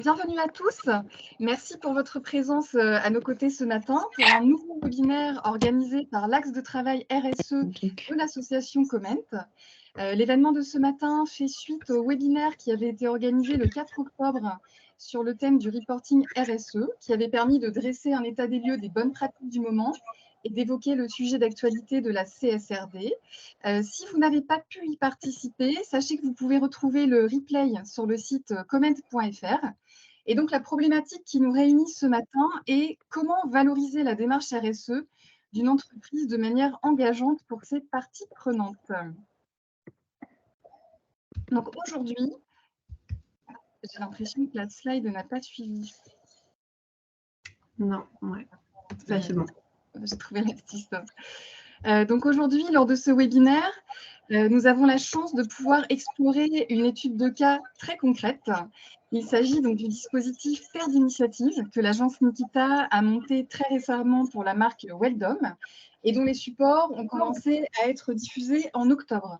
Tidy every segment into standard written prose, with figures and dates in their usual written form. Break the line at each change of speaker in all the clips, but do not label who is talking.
Bienvenue à tous. Merci pour votre présence à nos côtés ce matin pour un nouveau webinaire organisé par l'axe de travail RSE de l'association Comment. L'événement de ce matin fait suite au webinaire qui avait été organisé le 4 octobre sur le thème du reporting RSE, qui avait permis de dresser un état des lieux des bonnes pratiques du moment et d'évoquer le sujet d'actualité de la CSRD. Si vous n'avez pas pu y participer, sachez que vous pouvez retrouver le replay sur le site comment.fr. Et donc, la problématique qui nous réunit ce matin est comment valoriser la démarche RSE d'une entreprise de manière engageante pour ses parties prenantes. Donc, aujourd'hui, j'ai l'impression que la slide n'a pas suivi.
Non, ouais. Là, c'est bon.
J'ai trouvé la petite. Donc, aujourd'hui, lors de ce webinaire, nous avons la chance de pouvoir explorer une étude de cas très concrète. Il s'agit donc du dispositif Terre d'initiative que l'agence Nikita a monté très récemment pour la marque Weldom et dont les supports ont commencé à être diffusés en octobre.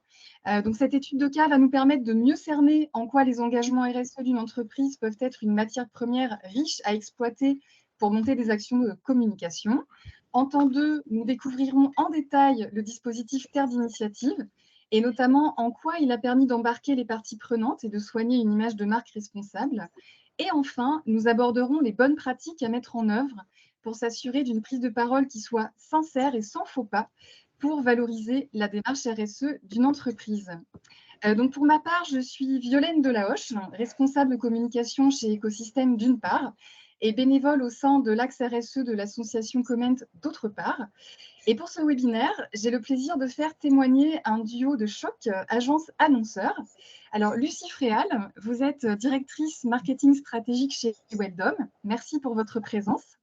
Donc, cette étude de cas va nous permettre de mieux cerner en quoi les engagements RSE d'une entreprise peuvent être une matière première riche à exploiter pour monter des actions de communication. En temps 2, nous découvrirons en détail le dispositif Terre d'initiative et notamment en quoi il a permis d'embarquer les parties prenantes et de soigner une image de marque responsable. Et enfin, nous aborderons les bonnes pratiques à mettre en œuvre pour s'assurer d'une prise de parole qui soit sincère et sans faux pas pour valoriser la démarche RSE d'une entreprise. Donc pour ma part, je suis Violaine Delahoche, responsable communication chez Écosystème d'une part, et bénévole au sein de l'axe RSE de l'association Comment d'autre part. Et pour ce webinaire, j'ai le plaisir de faire témoigner un duo de choc agence-annonceur. Alors, Lucie Fréal, vous êtes directrice marketing stratégique chez Weldom. Merci pour votre présence.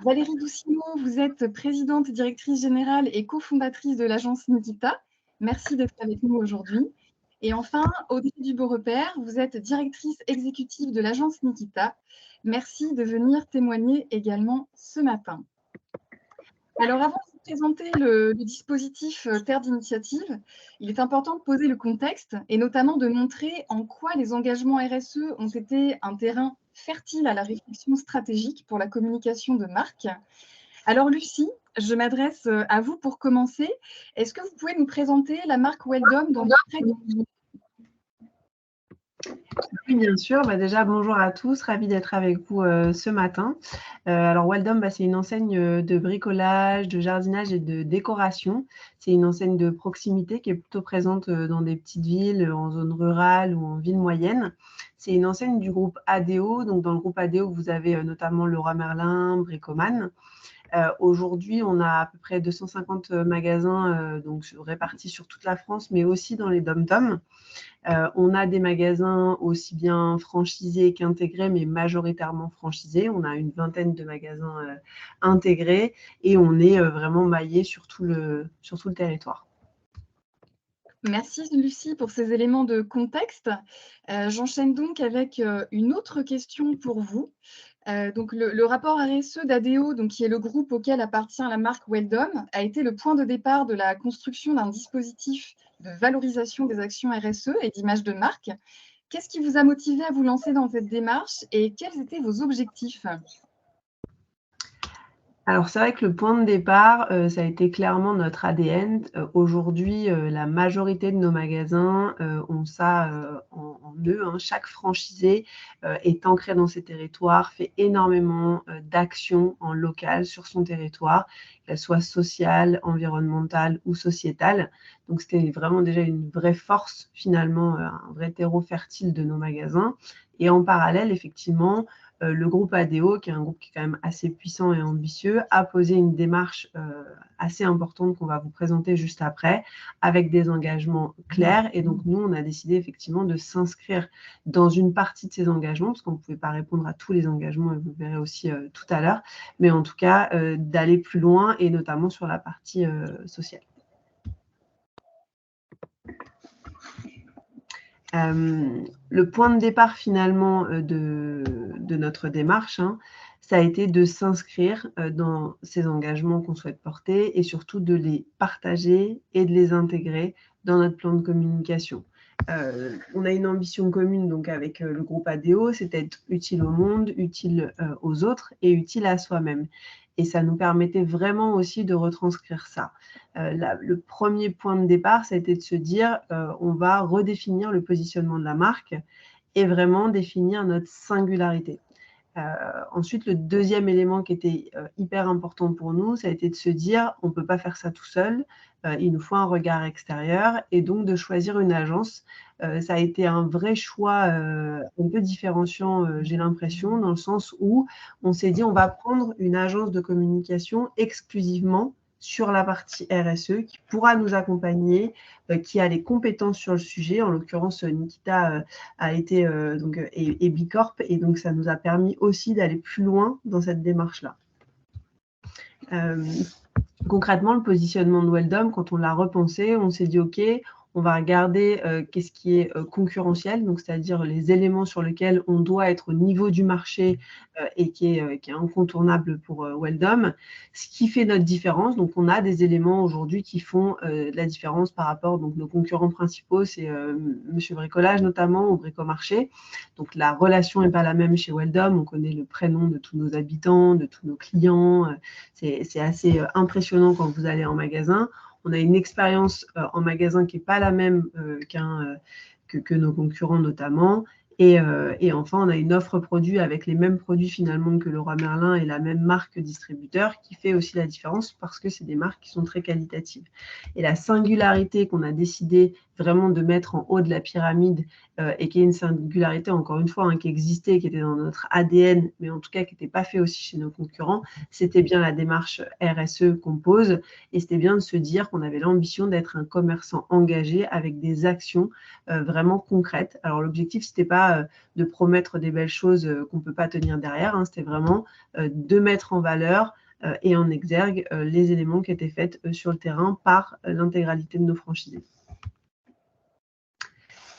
Valérie Doucineau, vous êtes présidente, directrice générale et cofondatrice de l'agence Nikita. Merci d'être avec nous aujourd'hui. Et enfin, Audrey Dubeau-Repère, vous êtes directrice exécutive de l'agence Nikita. Merci de venir témoigner également ce matin. Alors, avant de vous présenter le dispositif Terre d'initiative, il est important de poser le contexte et notamment de montrer en quoi les engagements RSE ont été un terrain fertile à la réflexion stratégique pour la communication de marque. Alors, Lucie, je m'adresse à vous pour commencer. Est-ce que vous pouvez nous présenter la marque Weldom dans très
Oui, bien sûr. Déjà, bonjour à tous. Ravie d'être avec vous ce matin. Alors, Weldom, c'est une enseigne de bricolage, de jardinage et de décoration. C'est une enseigne de proximité qui est plutôt présente dans des petites villes, en zone rurale ou en ville moyenne. C'est une enseigne du groupe ADO. Donc, dans le groupe ADO, vous avez notamment Leroy Merlin, Bricoman. Aujourd'hui, on a à peu près 250 magasins donc répartis sur toute la France, mais aussi dans les DOM-TOM. On a des magasins aussi bien franchisés qu'intégrés, mais majoritairement franchisés. On a une vingtaine de magasins intégrés et on est vraiment maillé sur tout le territoire.
Merci Lucie pour ces éléments de contexte. J'enchaîne donc avec une autre question pour vous. Donc le rapport RSE d'ADO, qui est le groupe auquel appartient la marque Weldom, a été le point de départ de la construction d'un dispositif de valorisation des actions RSE et d'image de marque. Qu'est-ce qui vous a motivé à vous lancer dans cette démarche et quels étaient vos objectifs ?
Alors, c'est vrai que le point de départ, ça a été clairement notre ADN. Aujourd'hui, la majorité de nos magasins ont ça en eux. Chaque franchisé est ancré dans ses territoires, fait énormément d'actions en local sur son territoire, qu'elles soient sociales, environnementales ou sociétales. Donc, c'était vraiment déjà une vraie force, finalement, un vrai terreau fertile de nos magasins. Et en parallèle, effectivement, le groupe ADO, qui est un groupe qui est quand même assez puissant et ambitieux, a posé une démarche assez importante qu'on va vous présenter juste après, avec des engagements clairs. Et donc, nous, on a décidé effectivement de s'inscrire dans une partie de ces engagements, parce qu'on ne pouvait pas répondre à tous les engagements, et vous le verrez aussi tout à l'heure, mais en tout cas, d'aller plus loin, et notamment sur la partie sociale. Le point de départ finalement de notre démarche, ça a été de s'inscrire dans ces engagements qu'on souhaite porter et surtout de les partager et de les intégrer dans notre plan de communication. On a une ambition commune donc avec le groupe ADO, c'est d'être utile au monde, utile aux autres et utile à soi-même. Et ça nous permettait vraiment aussi de retranscrire ça. Le premier point de départ, ça a été de se dire on va redéfinir le positionnement de la marque et vraiment définir notre singularité. Ensuite, le deuxième élément qui était hyper important pour nous, ça a été de se dire on ne peut pas faire ça tout seul, il nous faut un regard extérieur et donc de choisir une agence. Ça a été un vrai choix un peu différenciant, j'ai l'impression, dans le sens où on s'est dit on va prendre une agence de communication exclusivement sur la partie RSE qui pourra nous accompagner, qui a les compétences sur le sujet. En l'occurrence, Nikita a été et Bicorp, et donc ça nous a permis aussi d'aller plus loin dans cette démarche-là. Concrètement, le positionnement de Weldom, quand on l'a repensé, on s'est dit ok, on va regarder qu'est-ce qui est concurrentiel, donc c'est-à-dire les éléments sur lesquels on doit être au niveau du marché et qui est incontournable pour Weldom, ce qui fait notre différence. Donc on a des éléments aujourd'hui qui font la différence par rapport, donc nos concurrents principaux, c'est Monsieur Bricolage notamment, au Bricomarché. Donc la relation n'est pas la même chez Weldom, on connaît le prénom de tous nos habitants, de tous nos clients, c'est assez impressionnant quand vous allez en magasin. On a une expérience en magasin qui n'est pas la même que nos concurrents notamment. Et enfin, on a une offre produit avec les mêmes produits finalement que Leroy Merlin et la même marque distributeur qui fait aussi la différence parce que c'est des marques qui sont très qualitatives. Et la singularité qu'on a décidé vraiment de mettre en haut de la pyramide et qui est une singularité, encore une fois, qui existait, qui était dans notre ADN, mais en tout cas qui n'était pas fait aussi chez nos concurrents, c'était bien la démarche RSE qu'on pose et c'était bien de se dire qu'on avait l'ambition d'être un commerçant engagé avec des actions vraiment concrètes. Alors l'objectif, ce n'était pas de promettre des belles choses qu'on ne peut pas tenir derrière, c'était vraiment de mettre en valeur et en exergue les éléments qui étaient faits sur le terrain par l'intégralité de nos franchisés.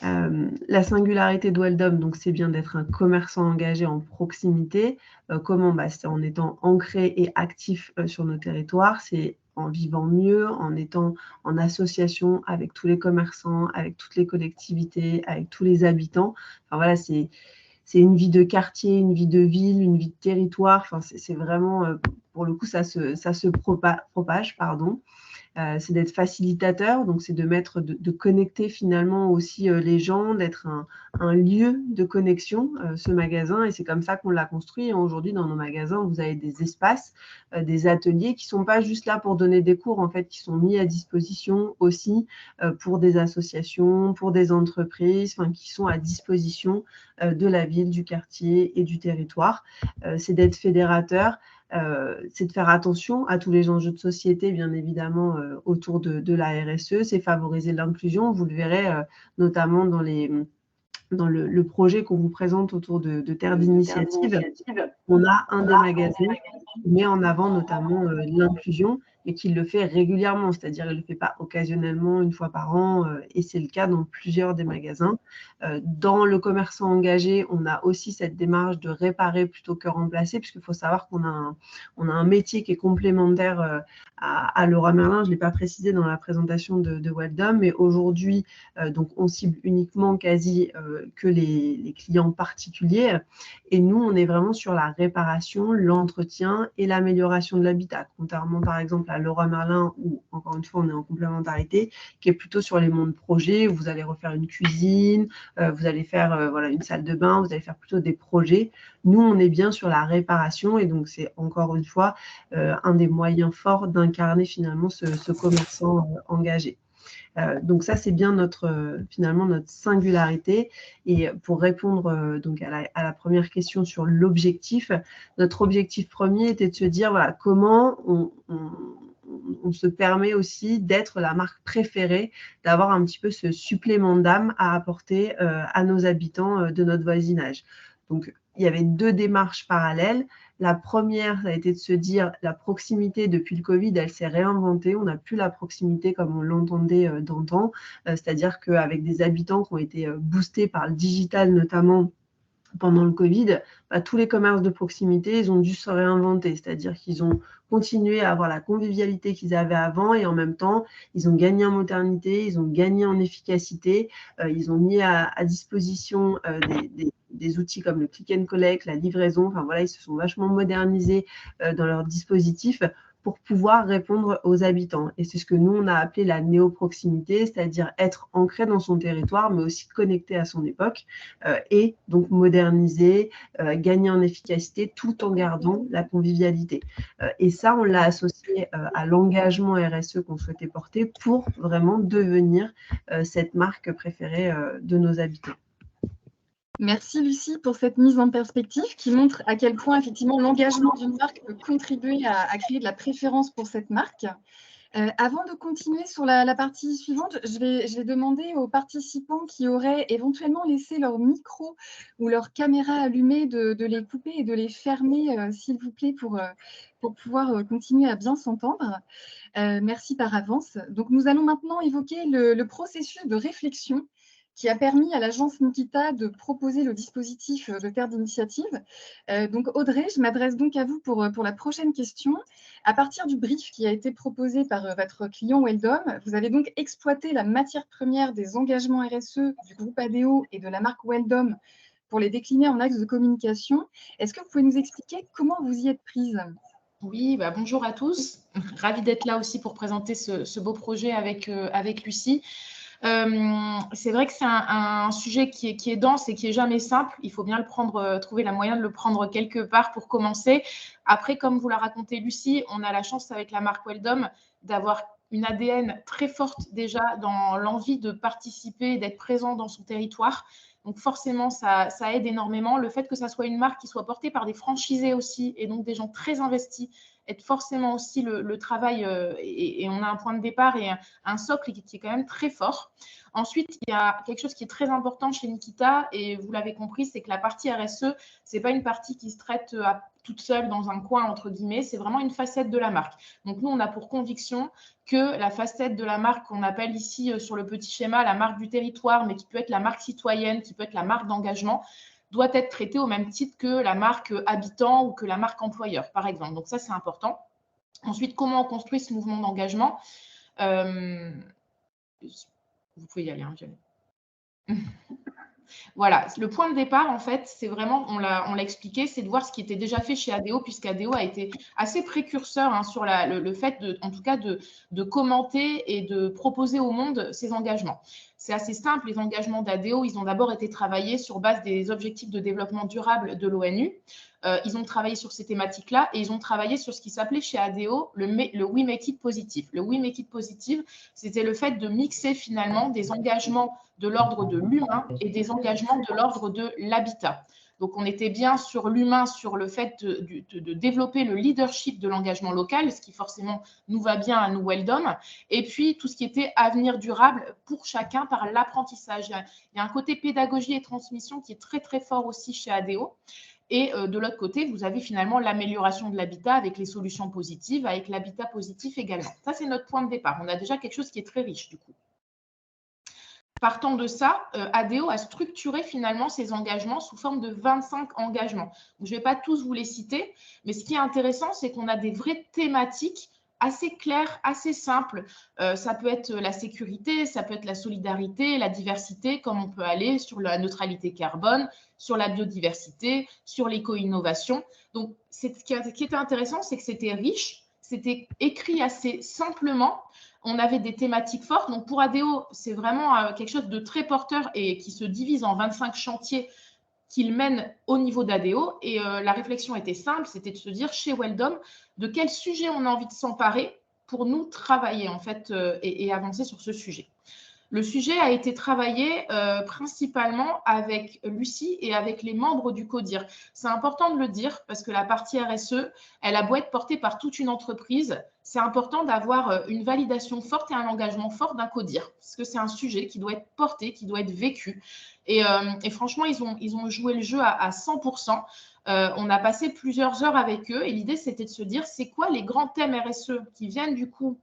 La singularité de Weldom, donc c'est bien d'être un commerçant engagé en proximité. Comment c'est en étant ancré et actif sur nos territoires, c'est en vivant mieux, en étant en association avec tous les commerçants, avec toutes les collectivités, avec tous les habitants. Enfin voilà, c'est une vie de quartier, une vie de ville, une vie de territoire. Enfin, c'est vraiment, pour le coup, ça se propage, pardon. C'est d'être facilitateur, donc c'est de connecter finalement aussi les gens, d'être un lieu de connexion, ce magasin, et c'est comme ça qu'on l'a construit. Aujourd'hui, dans nos magasins, vous avez des espaces, des ateliers qui ne sont pas juste là pour donner des cours, en fait, qui sont mis à disposition aussi pour des associations, pour des entreprises, qui sont à disposition de la ville, du quartier et du territoire. C'est d'être fédérateur. C'est de faire attention à tous les enjeux de société, bien évidemment, autour de la RSE. C'est favoriser l'inclusion. Vous le verrez notamment dans le projet qu'on vous présente autour de Terre d'initiative. On a un des magasins qui met en avant notamment l'inclusion et qui le fait régulièrement, c'est-à-dire il ne le fait pas occasionnellement une fois par an, et c'est le cas dans plusieurs des magasins. Dans le commerçant engagé, on a aussi cette démarche de réparer plutôt que remplacer, puisqu'il faut savoir qu'on a un métier qui est complémentaire à Leroy Merlin. Je ne l'ai pas précisé dans la présentation de Weldom, mais aujourd'hui, donc on cible uniquement quasi que les clients particuliers. Et nous, on est vraiment sur la réparation, l'entretien et l'amélioration de l'habitat, contrairement par exemple à Leroy Merlin, où encore une fois, on est en complémentarité, qui est plutôt sur les mondes projets, où vous allez refaire une cuisine, vous allez faire une salle de bain, vous allez faire plutôt des projets. Nous, on est bien sur la réparation et donc c'est encore une fois un des moyens forts d'incarner finalement ce commerçant engagé. Donc ça, c'est bien finalement notre singularité. Et pour répondre donc à la première question sur l'objectif, notre objectif premier était de se dire voilà, comment on se permet aussi d'être la marque préférée, d'avoir un petit peu ce supplément d'âme à apporter à nos habitants de notre voisinage. Donc, il y avait deux démarches parallèles. La première, ça a été de se dire la proximité depuis le Covid, elle s'est réinventée. On n'a plus la proximité comme on l'entendait d'antan, c'est-à-dire qu'avec des habitants qui ont été boostés par le digital notamment, pendant le Covid, tous les commerces de proximité, ils ont dû se réinventer, c'est-à-dire qu'ils ont continué à avoir la convivialité qu'ils avaient avant et en même temps, ils ont gagné en modernité, ils ont gagné en efficacité, ils ont mis à disposition des outils comme le click and collect, la livraison, enfin voilà, ils se sont vachement modernisés dans leur dispositif pour pouvoir répondre aux habitants. Et c'est ce que nous, on a appelé la néo-proximité, c'est-à-dire être ancré dans son territoire, mais aussi connecté à son époque, et donc moderniser, gagner en efficacité, tout en gardant la convivialité. Et ça, on l'a associé à l'engagement RSE qu'on souhaitait porter pour vraiment devenir cette marque préférée de nos habitants.
Merci Lucie pour cette mise en perspective qui montre à quel point effectivement l'engagement d'une marque peut contribuer à créer de la préférence pour cette marque. Avant de continuer sur la partie suivante, je vais demander aux participants qui auraient éventuellement laissé leur micro ou leur caméra allumée de les couper et de les fermer, s'il vous plaît, pour pouvoir continuer à bien s'entendre. Merci par avance. Donc, nous allons maintenant évoquer le processus de réflexion qui a permis à l'agence Nikita de proposer le dispositif de terre d'initiative. Donc Audrey, je m'adresse donc à vous pour la prochaine question. À partir du brief qui a été proposé par votre client Weldom, vous avez donc exploité la matière première des engagements RSE du groupe ADO et de la marque Weldom pour les décliner en axes de communication. Est-ce que vous pouvez nous expliquer comment vous y êtes prise ?
Oui, bonjour à tous. Ravie d'être là aussi pour présenter ce beau projet avec Lucie. C'est vrai que c'est un sujet qui est dense et qui est jamais simple. Il faut bien trouver la moyen de le prendre quelque part pour commencer. Après, comme vous l'a raconté Lucie, on a la chance avec la marque Weldom d'avoir une ADN très forte déjà dans l'envie de participer, d'être présent dans son territoire. Donc forcément, ça aide énormément. Le fait que ça soit une marque qui soit portée par des franchisés aussi et donc des gens très investis aide forcément aussi le travail et on a un point de départ et un socle qui est quand même très fort. Ensuite, il y a quelque chose qui est très important chez Nikita et vous l'avez compris, c'est que la partie RSE, c'est pas une partie qui se traite toute seule dans un coin, entre guillemets, c'est vraiment une facette de la marque. Donc nous, on a pour conviction que la facette de la marque qu'on appelle ici sur le petit schéma la marque du territoire, mais qui peut être la marque citoyenne, qui peut être la marque d'engagement, doit être traitée au même titre que la marque habitant ou que la marque employeur, par exemple. Donc ça, c'est important. Ensuite, comment on construit ce mouvement d'engagement ? Vous pouvez y aller, hein, Voilà, le point de départ, en fait, c'est vraiment, on l'a expliqué, c'est de voir ce qui était déjà fait chez ADO, puisqu'ADO a été assez précurseur sur le fait, en tout cas, de commenter et de proposer au monde ces engagements. C'est assez simple, les engagements d'ADO, ils ont d'abord été travaillés sur base des objectifs de développement durable de l'ONU. Ils ont travaillé sur ces thématiques-là et ils ont travaillé sur ce qui s'appelait chez ADO le We Make It Positive. Le We Make It Positive, c'était le fait de mixer finalement des engagements de l'ordre de l'humain et des engagements de l'ordre de l'habitat. Donc, on était bien sur l'humain, sur le fait de développer le leadership de l'engagement local, ce qui forcément nous va bien à nous Weldom, et puis tout ce qui était avenir durable pour chacun par l'apprentissage. Il y a un côté pédagogie et transmission qui est très, très fort aussi chez ADO. Et de l'autre côté, vous avez finalement l'amélioration de l'habitat avec les solutions positives, avec l'habitat positif également. Ça, c'est notre point de départ. On a déjà quelque chose qui est très riche du coup. Partant de ça, ADO a structuré finalement ses engagements sous forme de 25 engagements. Je ne vais pas tous vous les citer, mais ce qui est intéressant, c'est qu'on a des vraies thématiques assez claires, assez simples. Ça peut être la sécurité, ça peut être la solidarité, la diversité, comme on peut aller sur la neutralité carbone, sur la biodiversité, sur l'éco-innovation. Donc, ce qui était intéressant, c'est que c'était riche, c'était écrit assez simplement. On avait des thématiques fortes. Donc, pour ADO, c'est vraiment quelque chose de très porteur et qui se divise en 25 chantiers qu'il mène au niveau d'ADO. Et la réflexion était simple, c'était de se dire chez Weldom, de quel sujet on a envie de s'emparer pour nous travailler en fait et avancer sur ce sujet. Le sujet a été travaillé principalement avec Lucie et avec les membres du CODIR. C'est important de le dire parce que la partie RSE, elle a beau être portée par toute une entreprise, c'est important d'avoir une validation forte et un engagement fort d'un CODIR parce que c'est un sujet qui doit être porté, qui doit être vécu. Et franchement, ils ont joué le jeu à 100%. On a passé plusieurs heures avec eux et l'idée, c'était de se dire, c'est quoi les grands thèmes RSE qui viennent du coup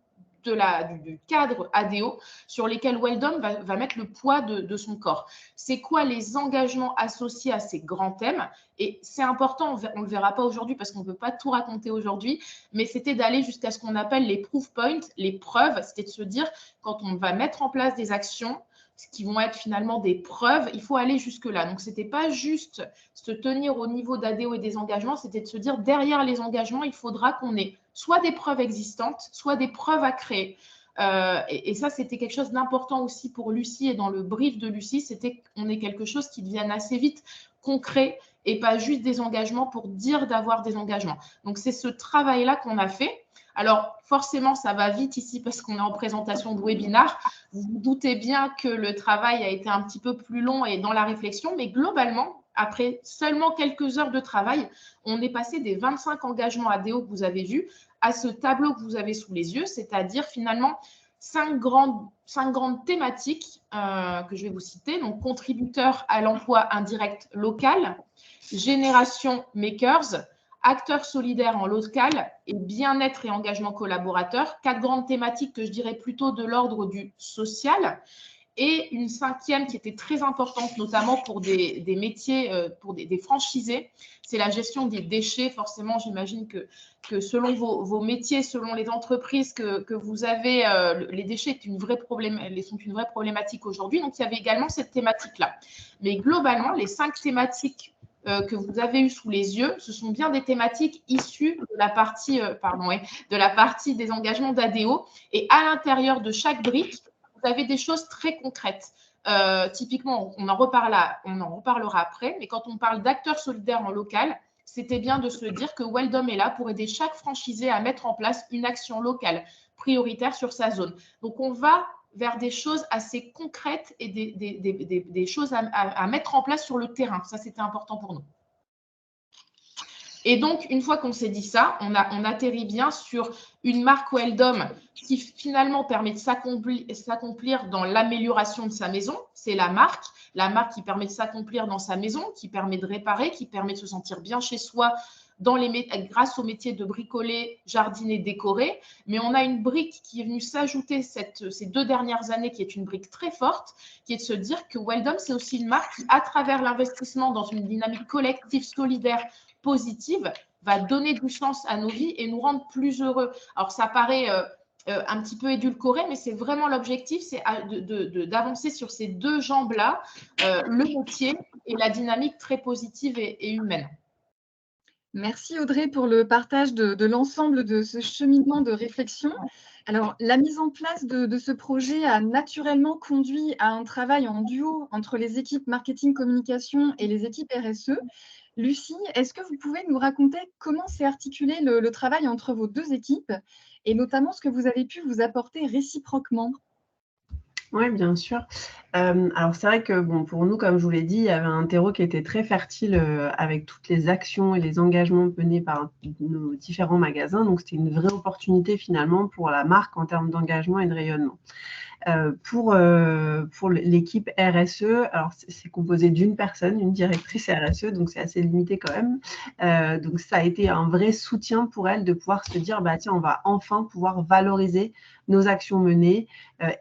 du cadre ADO sur lesquels Weldom va mettre le poids de son corps. C'est quoi les engagements associés à ces grands thèmes? Et c'est important, on ne le verra pas aujourd'hui parce qu'on ne peut pas tout raconter aujourd'hui, mais c'était d'aller jusqu'à ce qu'on appelle les proof points, les preuves. C'était de se dire, quand on va mettre en place des actions, ce qui vont être finalement des preuves, il faut aller jusque-là. Donc, ce n'était pas juste se tenir au niveau d'ADO et des engagements, c'était de se dire, derrière les engagements, il faudra qu'on ait soit des preuves existantes, soit des preuves à créer. Et ça, c'était quelque chose d'important aussi pour Lucie, et dans le brief de Lucie, c'était qu'on ait quelque chose qui devienne assez vite concret et pas juste des engagements pour dire d'avoir des engagements. Donc, c'est ce travail-là qu'on a fait. Alors, forcément, ça va vite ici parce qu'on est en présentation de webinar. Vous vous doutez bien que le travail a été un petit peu plus long et dans la réflexion, mais globalement, après seulement quelques heures de travail, on est passé des 25 engagements ADO que vous avez vus à ce tableau que vous avez sous les yeux, c'est-à-dire finalement 5 grandes thématiques que je vais vous citer. Donc, contributeurs à l'emploi indirect local, génération makers, acteurs solidaires en local et bien-être et engagement collaborateur. 4 grandes thématiques que je dirais plutôt de l'ordre du social. Et une 5e qui était très importante, notamment pour des métiers, pour des franchisés, c'est la gestion des déchets. Forcément, j'imagine que selon vos métiers, selon les entreprises que vous avez, les déchets sont une vraie problématique aujourd'hui. Donc, il y avait également cette thématique-là. Mais globalement, les 5 thématiques que vous avez eues sous les yeux, ce sont bien des thématiques issues de la partie, de la partie des engagements d'ADO. Et à l'intérieur de chaque brique, vous avez des choses très concrètes. Typiquement, on en reparlera après, mais quand on parle d'acteurs solidaires en local, c'était bien de se dire que Weldom est là pour aider chaque franchisé à mettre en place une action locale prioritaire sur sa zone. Donc, on va vers des choses assez concrètes et des choses à mettre en place sur le terrain. Ça, c'était important pour nous. Et donc, une fois qu'on s'est dit ça, on atterrit bien sur une marque Weldom qui finalement permet de s'accomplir dans l'amélioration de sa maison. C'est la marque qui permet de s'accomplir dans sa maison, qui permet de réparer, qui permet de se sentir bien chez soi grâce au métier de bricoler, jardiner, décorer. Mais on a une brique qui est venue s'ajouter ces 2 dernières années, qui est une brique très forte, qui est de se dire que Weldom, c'est aussi une marque qui, à travers l'investissement dans une dynamique collective, solidaire, positive, va donner du sens à nos vies et nous rendre plus heureux. Alors, ça paraît un petit peu édulcoré, mais c'est vraiment l'objectif, c'est d'avancer sur ces 2 jambes-là, le métier et la dynamique très positive et humaine.
Merci Audrey pour le partage de l'ensemble de ce cheminement de réflexion. Alors, la mise en place de ce projet a naturellement conduit à un travail en duo entre les équipes marketing communication et les équipes RSE. Lucie, est-ce que vous pouvez nous raconter comment s'est articulé le travail entre vos 2 équipes et notamment ce que vous avez pu vous apporter réciproquement?
Oui, bien sûr. Alors, c'est vrai que pour nous, comme je vous l'ai dit, il y avait un terreau qui était très fertile avec toutes les actions et les engagements menés par nos différents magasins. Donc, c'était une vraie opportunité finalement pour la marque en termes d'engagement et de rayonnement. Pour l'équipe RSE, alors c'est composé d'une personne, une directrice RSE, donc c'est assez limité quand même. Donc ça a été un vrai soutien pour elle de pouvoir se dire, tiens, on va enfin pouvoir valoriser nos actions menées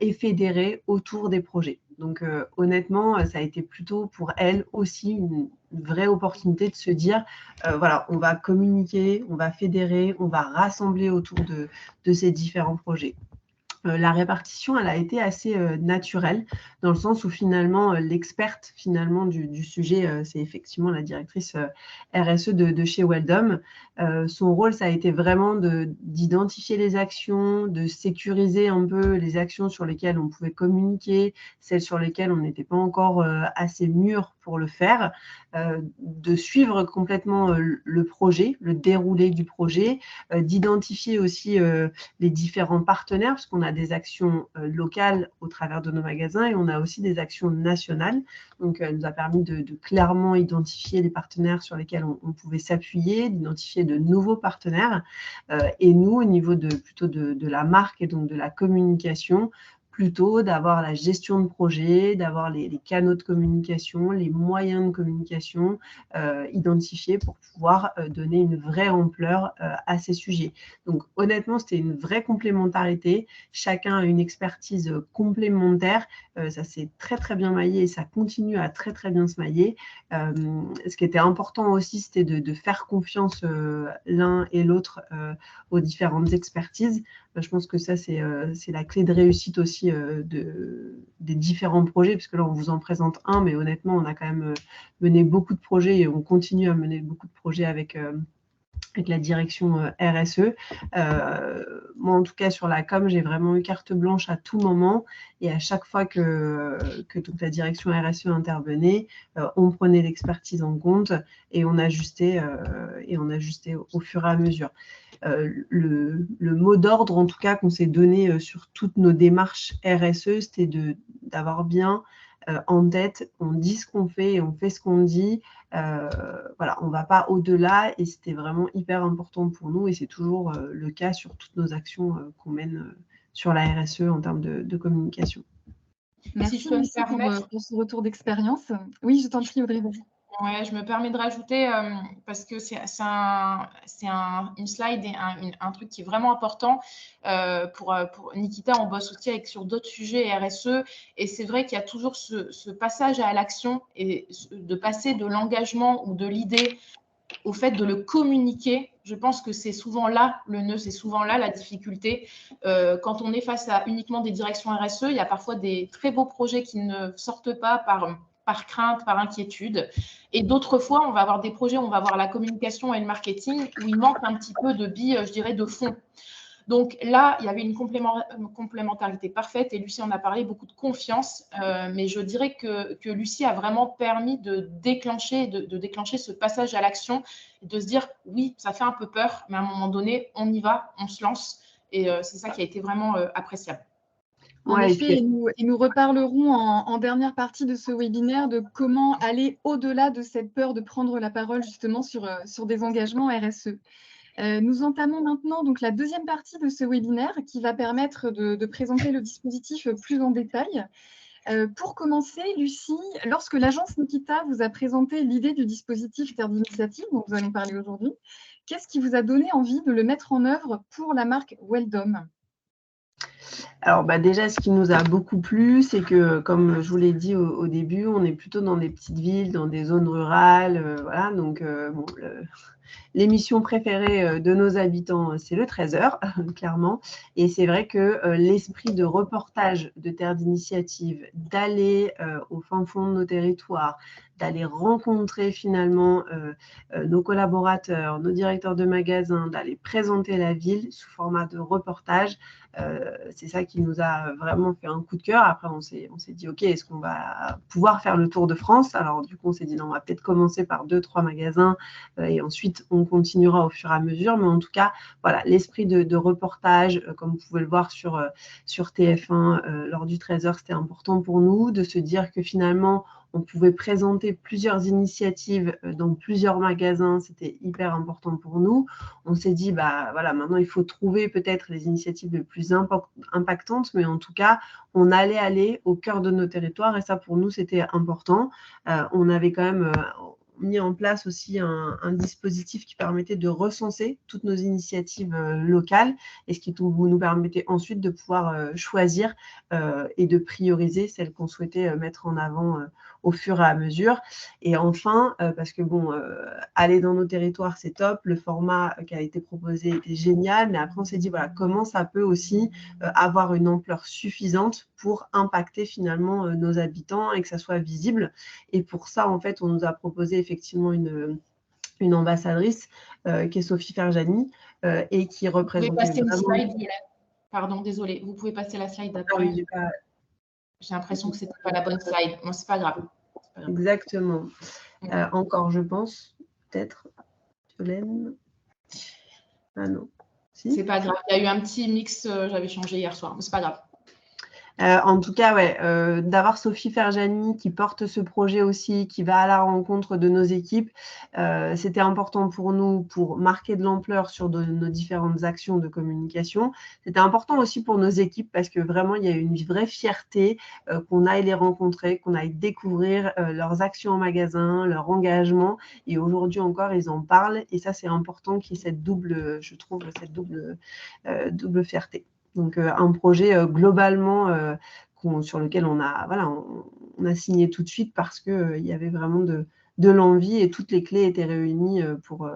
et fédérer autour des projets. Donc honnêtement, ça a été plutôt pour elle aussi une vraie opportunité de se dire, voilà, on va communiquer, on va fédérer, on va rassembler autour de ces différents projets. La répartition, elle a été assez naturelle, dans le sens où finalement, l'experte finalement du sujet, c'est effectivement la directrice RSE de chez Weldom. Son rôle, ça a été vraiment d'identifier les actions, de sécuriser un peu les actions sur lesquelles on pouvait communiquer, celles sur lesquelles on n'était pas encore assez mûr pour le faire, de suivre complètement le projet, le déroulé du projet, d'identifier aussi les différents partenaires, parce qu'on a des actions locales au travers de nos magasins et on a aussi des actions nationales. Donc, elle nous a permis de clairement identifier les partenaires sur lesquels on pouvait s'appuyer, d'identifier de nouveaux partenaires. Et nous, au niveau plutôt de la marque et donc de la communication, plutôt d'avoir la gestion de projet, d'avoir les canaux de communication, les moyens de communication identifiés pour pouvoir donner une vraie ampleur à ces sujets. Donc honnêtement, c'était une vraie complémentarité. Chacun a une expertise complémentaire. Ça s'est très très bien maillé et ça continue à très très bien se mailler. Ce qui était important aussi, c'était de faire confiance l'un et l'autre aux différentes expertises. Je pense que ça, c'est la clé de réussite aussi des différents projets, parce que là, on vous en présente un, mais honnêtement, on a quand même mené beaucoup de projets et on continue à mener beaucoup de projets avec la direction RSE. Moi, en tout cas, sur la com, j'ai vraiment eu carte blanche à tout moment. Et à chaque fois que toute la direction RSE intervenait, on prenait l'expertise en compte et on ajustait au fur et à mesure. Le mot d'ordre, en tout cas, qu'on s'est donné sur toutes nos démarches RSE, c'était d'avoir bien en tête, on dit ce qu'on fait et on fait ce qu'on dit. Voilà, on ne va pas au-delà et c'était vraiment hyper important pour nous et c'est toujours le cas sur toutes nos actions qu'on mène sur la RSE en termes de communication.
Merci
Si je peux me
Lucie
permettre.
pour ce retour d'expérience. Oui, je t'en prie Audrey, vas-y.
Ouais, je me permets de rajouter parce que c'est une slide et un truc qui est vraiment important pour Nikita. On bosse aussi sur d'autres sujets RSE et c'est vrai qu'il y a toujours ce passage à l'action et de passer de l'engagement ou de l'idée au fait de le communiquer. Je pense que c'est souvent là le nœud, c'est souvent là la difficulté. Quand on est face à uniquement des directions RSE, il y a parfois des très beaux projets qui ne sortent pas par crainte, par inquiétude. Et d'autres fois, on va avoir des projets où on va avoir la communication et le marketing où il manque un petit peu de billes, je dirais, de fond. Donc là, il y avait une complémentarité parfaite et Lucie en a parlé, beaucoup de confiance. Mais je dirais que Lucie a vraiment permis de déclencher ce passage à l'action et de se dire oui, ça fait un peu peur, mais à un moment donné, on y va, on se lance. Et c'est ça qui a été vraiment appréciable.
En effet, et nous reparlerons en dernière partie de ce webinaire de comment aller au-delà de cette peur de prendre la parole justement sur des engagements RSE. Nous entamons maintenant donc la deuxième partie de ce webinaire qui va permettre de présenter le dispositif plus en détail. Pour commencer, Lucie, lorsque l'agence Nikita vous a présenté l'idée du dispositif Terre d'initiative dont nous allons parler aujourd'hui, qu'est-ce qui vous a donné envie de le mettre en œuvre pour la marque Weldom ?
Alors déjà, ce qui nous a beaucoup plu, c'est que, comme je vous l'ai dit au début, on est plutôt dans des petites villes, dans des zones rurales, voilà. Donc, l'émission préférée de nos habitants, c'est le 13h, clairement. Et c'est vrai que l'esprit de reportage de Terre d'initiative, d'aller au fin fond de nos territoires, d'aller rencontrer finalement nos collaborateurs, nos directeurs de magasins, d'aller présenter la ville sous format de reportage, c'est ça qui nous a vraiment fait un coup de cœur. Après, on s'est dit, OK, est-ce qu'on va pouvoir faire le tour de France? Alors, du coup, on s'est dit, non, on va peut-être commencer par 2-3 magasins et ensuite, on continuera au fur et à mesure. Mais en tout cas, voilà, l'esprit de reportage, comme vous pouvez le voir sur TF1 lors du 13h, c'était important pour nous de se dire que finalement, on pouvait présenter plusieurs initiatives dans plusieurs magasins, c'était hyper important pour nous. On s'est dit, voilà, maintenant il faut trouver peut-être les initiatives les plus impactantes, mais en tout cas, on allait aller au cœur de nos territoires et ça pour nous c'était important. On avait quand même mis en place aussi un dispositif qui permettait de recenser toutes nos initiatives locales et ce qui nous permettait ensuite de pouvoir choisir et de prioriser celles qu'on souhaitait mettre en avant au fur et à mesure. Et enfin, parce que aller dans nos territoires, c'est top, le format qui a été proposé était génial, mais après on s'est dit, voilà, comment ça peut aussi avoir une ampleur suffisante pour impacter finalement nos habitants et que ça soit visible. Et pour ça, en fait, on nous a proposé effectivement une ambassadrice qui est Sophie Ferjani et qui représentait
Vous pouvez passer
vraiment...
une slide, pardon, désolée. Vous pouvez passer la slide d'après.
Oui,
j'ai l'impression que ce n'était pas la bonne slide. Bon, c'est pas grave.
Exactement. Encore, je pense, peut-être, Solène. Ah non. Si.
C'est pas grave. Il y a eu un petit mix, j'avais changé hier soir, mais c'est pas grave.
En tout cas, ouais, d'avoir Sophie Ferjani qui porte ce projet aussi, qui va à la rencontre de nos équipes, c'était important pour nous pour marquer de l'ampleur sur nos différentes actions de communication. C'était important aussi pour nos équipes parce que vraiment, il y a une vraie fierté qu'on aille les rencontrer, qu'on aille découvrir leurs actions en magasin, leur engagement. Et aujourd'hui encore, ils en parlent. Et ça, c'est important qu'il y ait cette double, je trouve, cette double fierté. Donc, un projet globalement sur lequel on a signé tout de suite parce qu'il y avait vraiment de l'envie et toutes les clés étaient réunies pour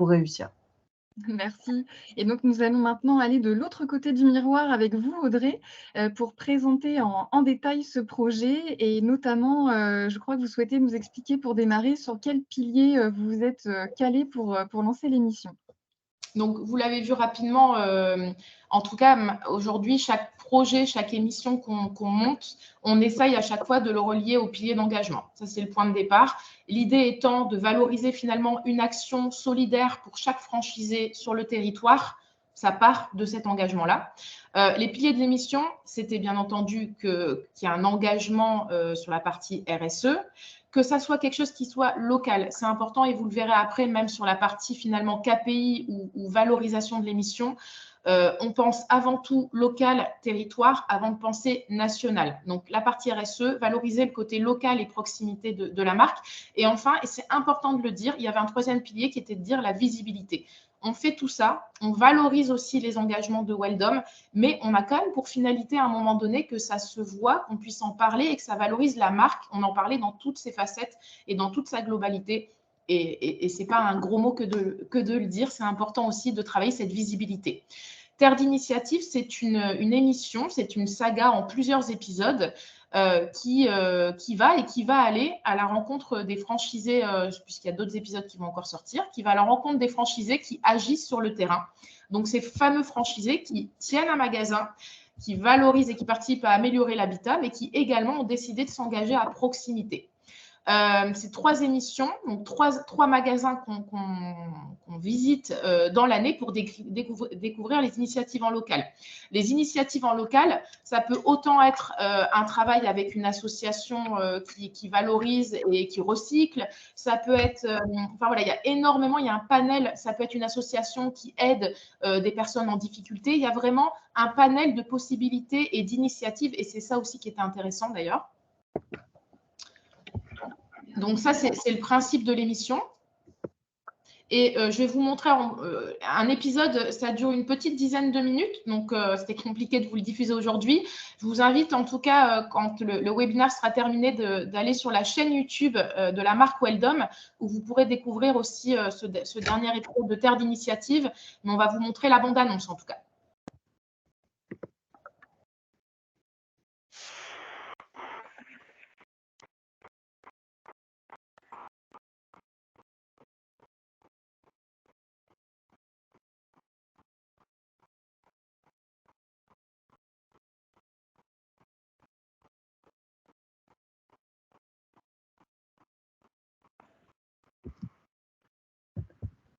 réussir.
Merci. Et donc, nous allons maintenant aller de l'autre côté du miroir avec vous, Audrey, pour présenter en détail ce projet et notamment, je crois que vous souhaitez nous expliquer pour démarrer sur quel pilier vous vous êtes calé pour lancer l'émission.
Donc, vous l'avez vu rapidement, en tout cas, aujourd'hui, chaque projet, chaque émission qu'on monte, on essaye à chaque fois de le relier au pilier d'engagement. Ça, c'est le point de départ. L'idée étant de valoriser finalement une action solidaire pour chaque franchisé sur le territoire. Ça part de cet engagement-là. Les piliers de l'émission, c'était bien entendu qu'il y a un engagement sur la partie RSE, que ça soit quelque chose qui soit local. C'est important et vous le verrez après, même sur la partie finalement KPI ou valorisation de l'émission. On pense avant tout local, territoire, avant de penser national. Donc, la partie RSE, valoriser le côté local et proximité de la marque. Et enfin, et c'est important de le dire, il y avait un troisième pilier qui était de dire la visibilité. On fait tout ça, on valorise aussi les engagements de Weldom, mais on a quand même pour finalité à un moment donné que ça se voit, qu'on puisse en parler et que ça valorise la marque. On en parlait dans toutes ses facettes et dans toute sa globalité. Et ce n'est pas un gros mot que de le dire, c'est important aussi de travailler cette visibilité. Terre d'initiative, c'est une émission, c'est une saga en plusieurs épisodes qui va aller à la rencontre des franchisés, puisqu'il y a d'autres épisodes qui vont encore sortir, qui va à la rencontre des franchisés qui agissent sur le terrain. Donc, ces fameux franchisés qui tiennent un magasin, qui valorisent et qui participent à améliorer l'habitat, mais qui également ont décidé de s'engager à proximité. C'est 3 émissions, donc 3 magasins qu'on visite dans l'année pour découvrir les initiatives en local. Les initiatives en local, ça peut autant être un travail avec une association qui valorise et qui recycle. Ça peut être, enfin voilà, il y a énormément, il y a un panel, ça peut être une association qui aide des personnes en difficulté. Il y a vraiment un panel de possibilités et d'initiatives et c'est ça aussi qui est intéressant d'ailleurs. Donc ça, c'est le principe de l'émission. Et je vais vous montrer un épisode, ça dure une petite dizaine de minutes, donc c'était compliqué de vous le diffuser aujourd'hui. Je vous invite en tout cas, quand le webinaire sera terminé, d'aller sur la chaîne YouTube de la marque Weldom, où vous pourrez découvrir aussi ce dernier épisode de Terre d'initiative, mais on va vous montrer la bande-annonce en tout cas.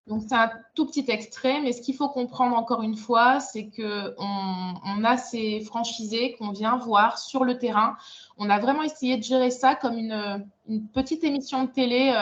Donc, c'est un tout petit extrait, mais ce qu'il faut comprendre encore une fois, c'est qu'on a ces franchisés qu'on vient voir sur le terrain. On a vraiment essayé de gérer ça comme une petite émission de télé.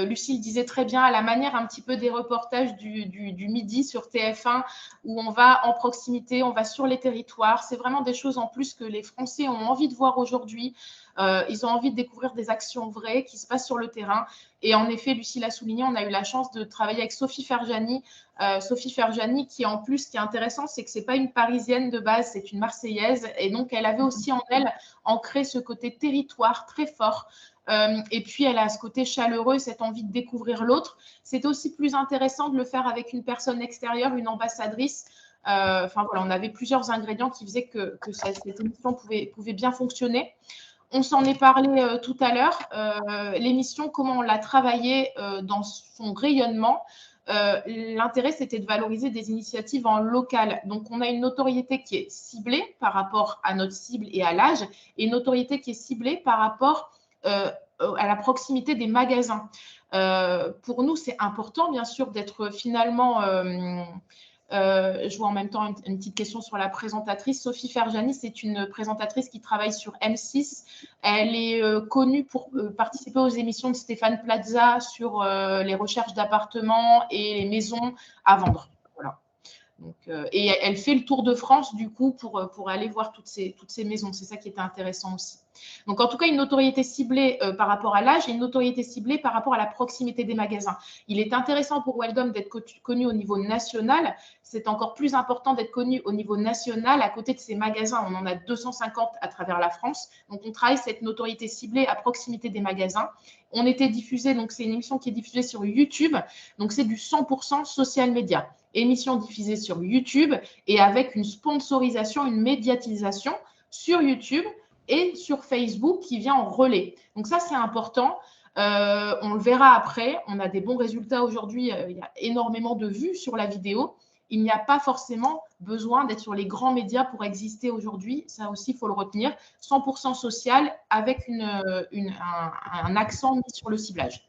Lucille disait très bien, à la manière un petit peu des reportages du midi sur TF1, où on va en proximité, on va sur les territoires. C'est vraiment des choses en plus que les Français ont envie de voir aujourd'hui. Ils ont envie de découvrir des actions vraies qui se passent sur le terrain. Et en effet, Lucille l'a souligné, on a eu la chance de travailler avec Sophie Ferjani. Sophie Ferjani, qui en plus, ce qui est intéressant, c'est que ce n'est pas une Parisienne de base, c'est une Marseillaise. Et donc, elle avait aussi en elle ancré ce côté territoire très fort. Et puis, elle a ce côté chaleureux, cette envie de découvrir l'autre. C'est aussi plus intéressant de le faire avec une personne extérieure, une ambassadrice. Enfin, voilà, on avait plusieurs ingrédients qui faisaient que cette émission pouvait bien fonctionner. On s'en est parlé tout à l'heure. L'émission, comment on l'a travaillée dans son rayonnement. L'intérêt, c'était de valoriser des initiatives en local. Donc, on a une notoriété qui est ciblée par rapport à notre cible et à l'âge, et une notoriété qui est ciblée par rapport à la proximité des magasins. Pour nous, c'est important, bien sûr, d'être finalement Je vois en même temps une petite question sur la présentatrice. Sophie Ferjani, c'est une présentatrice qui travaille sur M6. Elle est connue pour participer aux émissions de Stéphane Plaza sur les recherches d'appartements et les maisons à vendre. Voilà. Donc, et elle fait le tour de France, du coup, pour aller voir toutes ces maisons. C'est ça qui était intéressant aussi. Donc, en tout cas, une notoriété ciblée par rapport à l'âge et une notoriété ciblée par rapport à la proximité des magasins. Il est intéressant pour Weldom d'être connu au niveau national. C'est encore plus important d'être connu au niveau national à côté de ces magasins. On en a 250 à travers la France. Donc, on travaille cette notoriété ciblée à proximité des magasins. On était diffusé, donc c'est une émission qui est diffusée sur YouTube. Donc, c'est du 100% social media. Émission diffusée sur YouTube et avec une sponsorisation, une médiatisation sur YouTube et sur Facebook qui vient en relais. Donc ça, c'est important. On le verra après. On a des bons résultats aujourd'hui. Il y a énormément de vues sur la vidéo. Il n'y a pas forcément besoin d'être sur les grands médias pour exister aujourd'hui. Ça aussi, il faut le retenir. 100% social avec un accent mis sur le ciblage.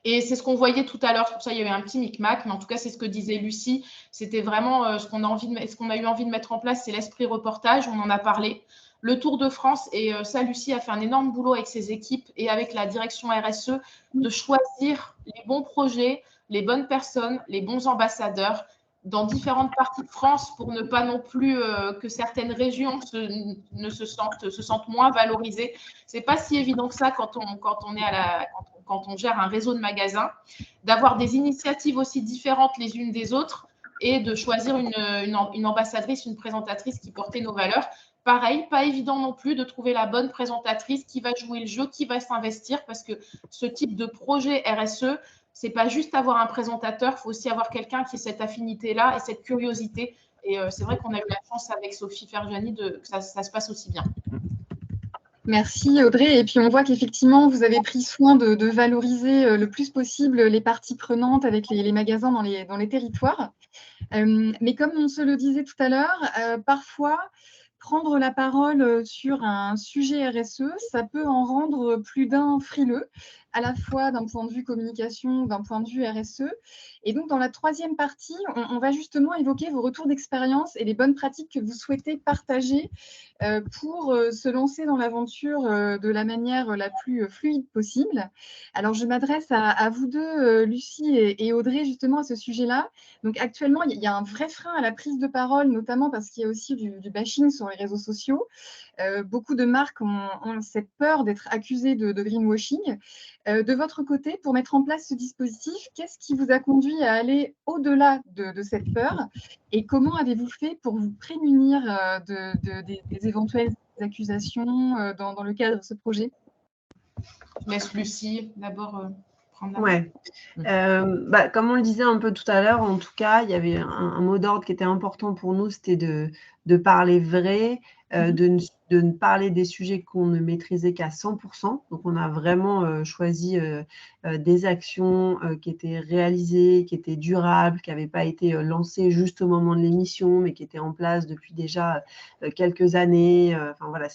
Et c'est ce qu'on voyait tout à l'heure. Pour ça, il y avait un petit micmac, mais en tout cas, c'est ce que disait Lucie. C'était vraiment ce qu'on a eu envie de mettre en place, c'est l'esprit reportage. On en a parlé. Le Tour de France, et ça, Lucie a fait un énorme boulot avec ses équipes et avec la direction RSE de choisir les bons projets, les bonnes personnes, les bons ambassadeurs dans différentes parties de France pour ne pas non plus que certaines régions se sentent moins valorisées. C'est pas si évident que ça quand on gère un réseau de magasins, d'avoir des initiatives aussi différentes les unes des autres et de choisir une ambassadrice, une présentatrice qui portait nos valeurs. Pareil, pas évident non plus de trouver la bonne présentatrice qui va jouer le jeu, qui va s'investir, parce que ce type de projet RSE, c'est pas juste avoir un présentateur, il faut aussi avoir quelqu'un qui ait cette affinité-là et cette curiosité. Et c'est vrai qu'on a eu la chance avec Sophie Ferjani que ça se passe aussi bien.
Merci Audrey. Et puis on voit qu'effectivement, vous avez pris soin de valoriser le plus possible les parties prenantes avec les magasins dans les territoires. Mais comme on se le disait tout à l'heure, parfois, prendre la parole sur un sujet RSE, ça peut en rendre plus d'un frileux, à la fois d'un point de vue communication, d'un point de vue RSE. Et donc, dans la troisième partie, on va justement évoquer vos retours d'expérience et les bonnes pratiques que vous souhaitez partager pour se lancer dans l'aventure de la manière la plus fluide possible. Alors, je m'adresse à vous deux, Lucie et Audrey, justement, à ce sujet-là. Donc, actuellement, il y a un vrai frein à la prise de parole, notamment parce qu'il y a aussi du bashing sur les réseaux sociaux. Beaucoup de marques ont cette peur d'être accusées de greenwashing. De votre côté, pour mettre en place ce dispositif, qu'est-ce qui vous a conduit à aller au-delà de cette peur et comment avez-vous fait pour vous prémunir des éventuelles accusations dans le cadre de ce projet?
Je laisse Lucie d'abord prendre la
parole. Comme on le disait un peu tout à l'heure, en tout cas, il y avait un mot d'ordre qui était important pour nous, c'était de parler vrai, de ne parler des sujets qu'on ne maîtrisait qu'à 100%. Donc, on a vraiment choisi des actions qui étaient réalisées, qui étaient durables, qui n'avaient pas été lancées juste au moment de l'émission, mais qui étaient en place depuis déjà quelques années. Enfin, voilà,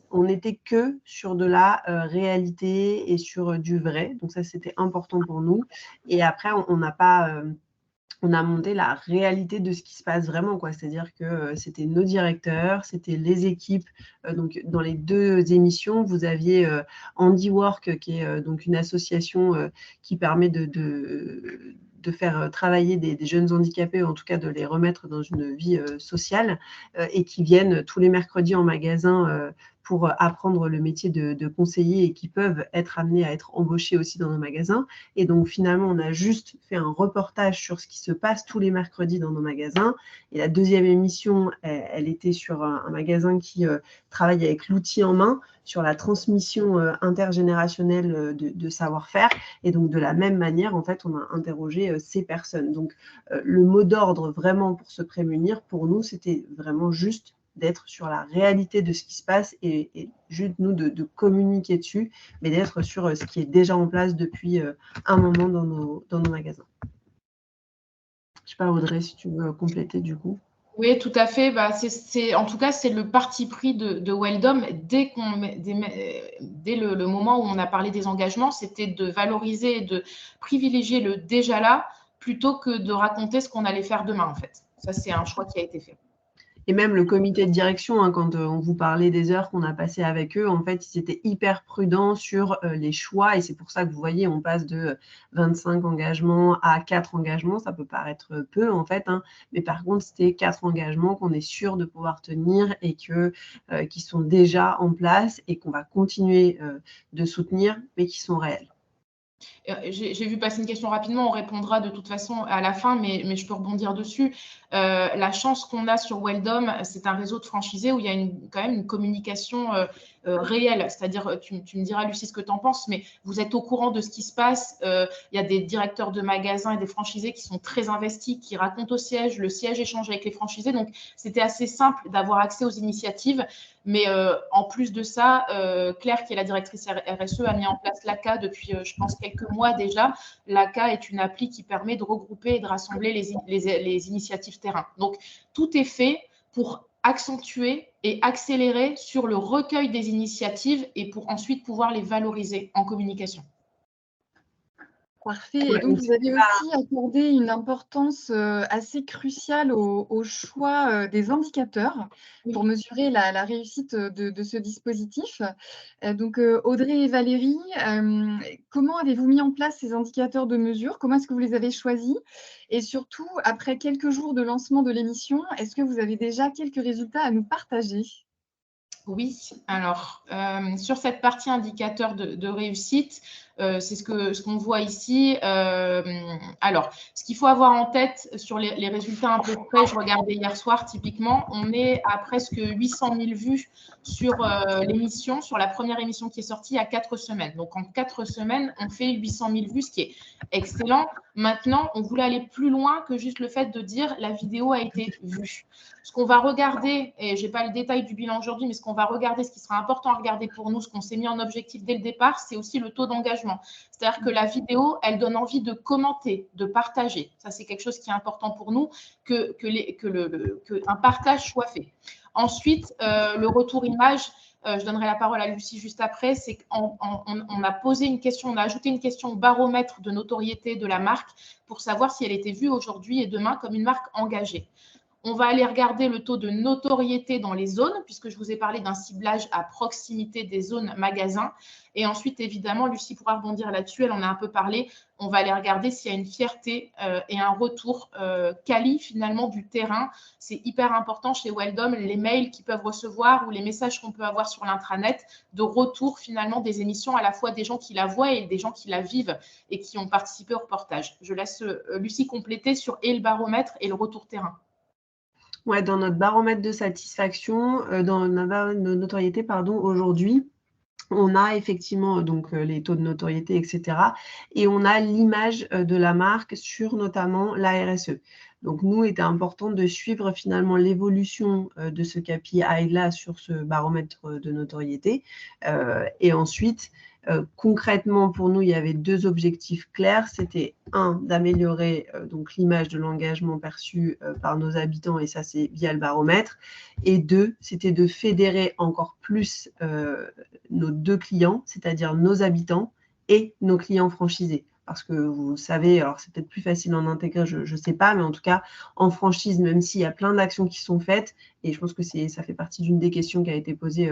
on n'était que sur de la réalité et sur du vrai. Donc, ça, c'était important pour nous. Et après, on a monté la réalité de ce qui se passe vraiment, quoi. C'est-à-dire que c'était nos directeurs, c'était les équipes. Donc, dans les deux émissions, vous aviez Handiwork, qui est donc une association qui permet de faire travailler des jeunes handicapés, ou en tout cas de les remettre dans une vie sociale, et qui viennent tous les mercredis en magasin pour apprendre le métier de conseiller et qui peuvent être amenés à être embauchés aussi dans nos magasins. Et donc, finalement, on a juste fait un reportage sur ce qui se passe tous les mercredis dans nos magasins. Et la deuxième émission, elle était sur un magasin qui travaille avec l'outil en main, sur la transmission intergénérationnelle de savoir-faire. Et donc, de la même manière, en fait, on a interrogé ces personnes. Donc, le mot d'ordre vraiment pour se prémunir, pour nous, c'était vraiment juste d'être sur la réalité de ce qui se passe et juste nous de communiquer dessus, mais d'être sur ce qui est déjà en place depuis un moment dans nos magasins. Je ne sais pas, Audrey, si tu veux compléter du coup.
Oui, tout à fait. En tout cas, c'est le parti pris de Weldom dès le moment où on a parlé des engagements, c'était de valoriser et de privilégier le déjà là plutôt que de raconter ce qu'on allait faire demain, en fait. Ça, c'est un choix qui a été fait.
Et même le comité de direction, hein, quand on vous parlait des heures qu'on a passées avec eux, en fait, ils étaient hyper prudents sur les choix. Et c'est pour ça que vous voyez, on passe de 25 engagements à 4 engagements. Ça peut paraître peu, en fait, hein, mais par contre, c'était 4 engagements qu'on est sûr de pouvoir tenir et qui sont déjà en place et qu'on va continuer de soutenir, mais qui sont réels.
J'ai vu passer une question rapidement, on répondra de toute façon à la fin, mais je peux rebondir dessus. La chance qu'on a sur Weldom, c'est un réseau de franchisés où il y a quand même une communication réelle. C'est-à-dire, tu me diras, Lucie, ce que tu en penses, mais vous êtes au courant de ce qui se passe. Il y a des directeurs de magasins et des franchisés qui sont très investis, qui racontent au siège, le siège échange avec les franchisés. Donc, c'était assez simple d'avoir accès aux initiatives. Mais en plus de ça, Claire, qui est la directrice RSE, a mis en place l'ACA depuis, je pense, quelques mois déjà. L'ACA est une appli qui permet de regrouper et de rassembler les initiatives terrain. Donc, tout est fait pour accentuer et accélérer sur le recueil des initiatives et pour ensuite pouvoir les valoriser en communication.
Parfait. Et donc, vous avez aussi accordé une importance assez cruciale au choix des indicateurs pour mesurer la réussite de ce dispositif. Donc, Audrey et Valérie, comment avez-vous mis en place ces indicateurs de mesure? Comment est-ce que vous les avez choisis? Et surtout, après quelques jours de lancement de l'émission, est-ce que vous avez déjà quelques résultats à nous partager?
Oui, alors sur cette partie indicateur de réussite, c'est ce qu'on voit ici. Alors, ce qu'il faut avoir en tête sur les résultats à peu près, je regardais hier soir typiquement, on est à presque 800 000 vues sur l'émission, sur la première émission qui est sortie il y a 4 semaines. Donc en 4 semaines, on fait 800 000 vues, ce qui est excellent. Maintenant, on voulait aller plus loin que juste le fait de dire la vidéo a été vue. Ce qu'on va regarder, et je n'ai pas le détail du bilan aujourd'hui, mais ce qu'on va regarder, ce qui sera important à regarder pour nous, ce qu'on s'est mis en objectif dès le départ, c'est aussi le taux d'engagement. C'est-à-dire que la vidéo, elle donne envie de commenter, de partager. Ça, c'est quelque chose qui est important pour nous, qu'un partage soit fait. Ensuite, le retour image, je donnerai la parole à Lucie juste après, c'est qu'on a posé une question, on a ajouté une question au baromètre de notoriété de la marque pour savoir si elle était vue aujourd'hui et demain comme une marque engagée. On va aller regarder le taux de notoriété dans les zones, puisque je vous ai parlé d'un ciblage à proximité des zones magasins. Et ensuite, évidemment, Lucie pourra rebondir là-dessus, elle en a un peu parlé. On va aller regarder s'il y a une fierté et un retour quali finalement du terrain. C'est hyper important chez Weldom, les mails qu'ils peuvent recevoir ou les messages qu'on peut avoir sur l'intranet de retour finalement des émissions, à la fois des gens qui la voient et des gens qui la vivent et qui ont participé au reportage. Je laisse Lucie compléter sur et le baromètre et le retour terrain.
Ouais, dans notre baromètre de satisfaction, dans notre baromètre de notoriété, pardon, aujourd'hui, on a effectivement donc les taux de notoriété, etc. Et on a l'image de la marque sur notamment la RSE. Donc, nous, il était important de suivre finalement l'évolution de ce KPI-là sur ce baromètre de notoriété. Et ensuite, concrètement, pour nous, il y avait 2 objectifs clairs. C'était d'améliorer donc l'image de l'engagement perçu par nos habitants, et ça, c'est via le baromètre. Et 2, c'était de fédérer encore plus nos 2 clients, c'est-à-dire nos habitants et nos clients franchisés. Parce que vous savez, alors c'est peut-être plus facile en intégrer, je ne sais pas, mais en tout cas, en franchise, même s'il y a plein d'actions qui sont faites, et je pense que ça fait partie d'une des questions qui a été posée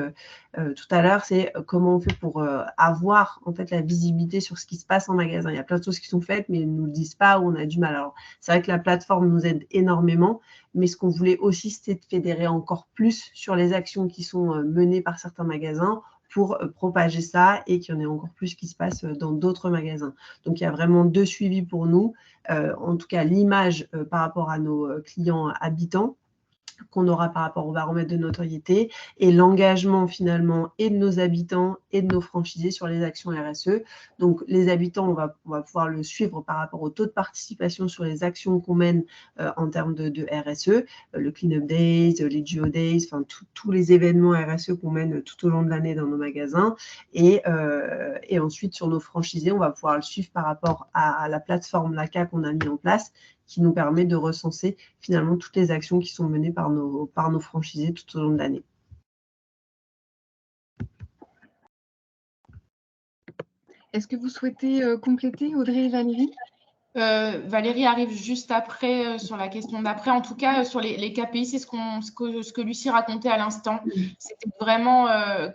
tout à l'heure, c'est comment on fait pour avoir en fait la visibilité sur ce qui se passe en magasin. Il y a plein de choses qui sont faites, mais ils ne nous le disent pas ou on a du mal. Alors, c'est vrai que la plateforme nous aide énormément, mais ce qu'on voulait aussi, c'était de fédérer encore plus sur les actions qui sont menées par certains magasins pour propager ça et qu'il y en ait encore plus qui se passe dans d'autres magasins. Donc, il y a vraiment 2 suivis pour nous. En tout cas, l'image par rapport à nos clients habitants qu'on aura par rapport au baromètre de notoriété et l'engagement finalement et de nos habitants et de nos franchisés sur les actions RSE. Donc, les habitants, on va pouvoir le suivre par rapport au taux de participation sur les actions qu'on mène en termes de RSE, le Clean Up Days, les Geo Days, enfin tous les événements RSE qu'on mène tout au long de l'année dans nos magasins. Et ensuite, sur nos franchisés, on va pouvoir le suivre par rapport à la plateforme LACA qu'on a mis en place, qui nous permet de recenser finalement toutes les actions qui sont menées par nos franchisés tout au long de l'année.
Est-ce que vous souhaitez compléter, Audrey et Valérie?
Valérie arrive juste après sur la question d'après. En tout cas, sur les KPI, c'est ce que Lucie racontait à l'instant. C'était vraiment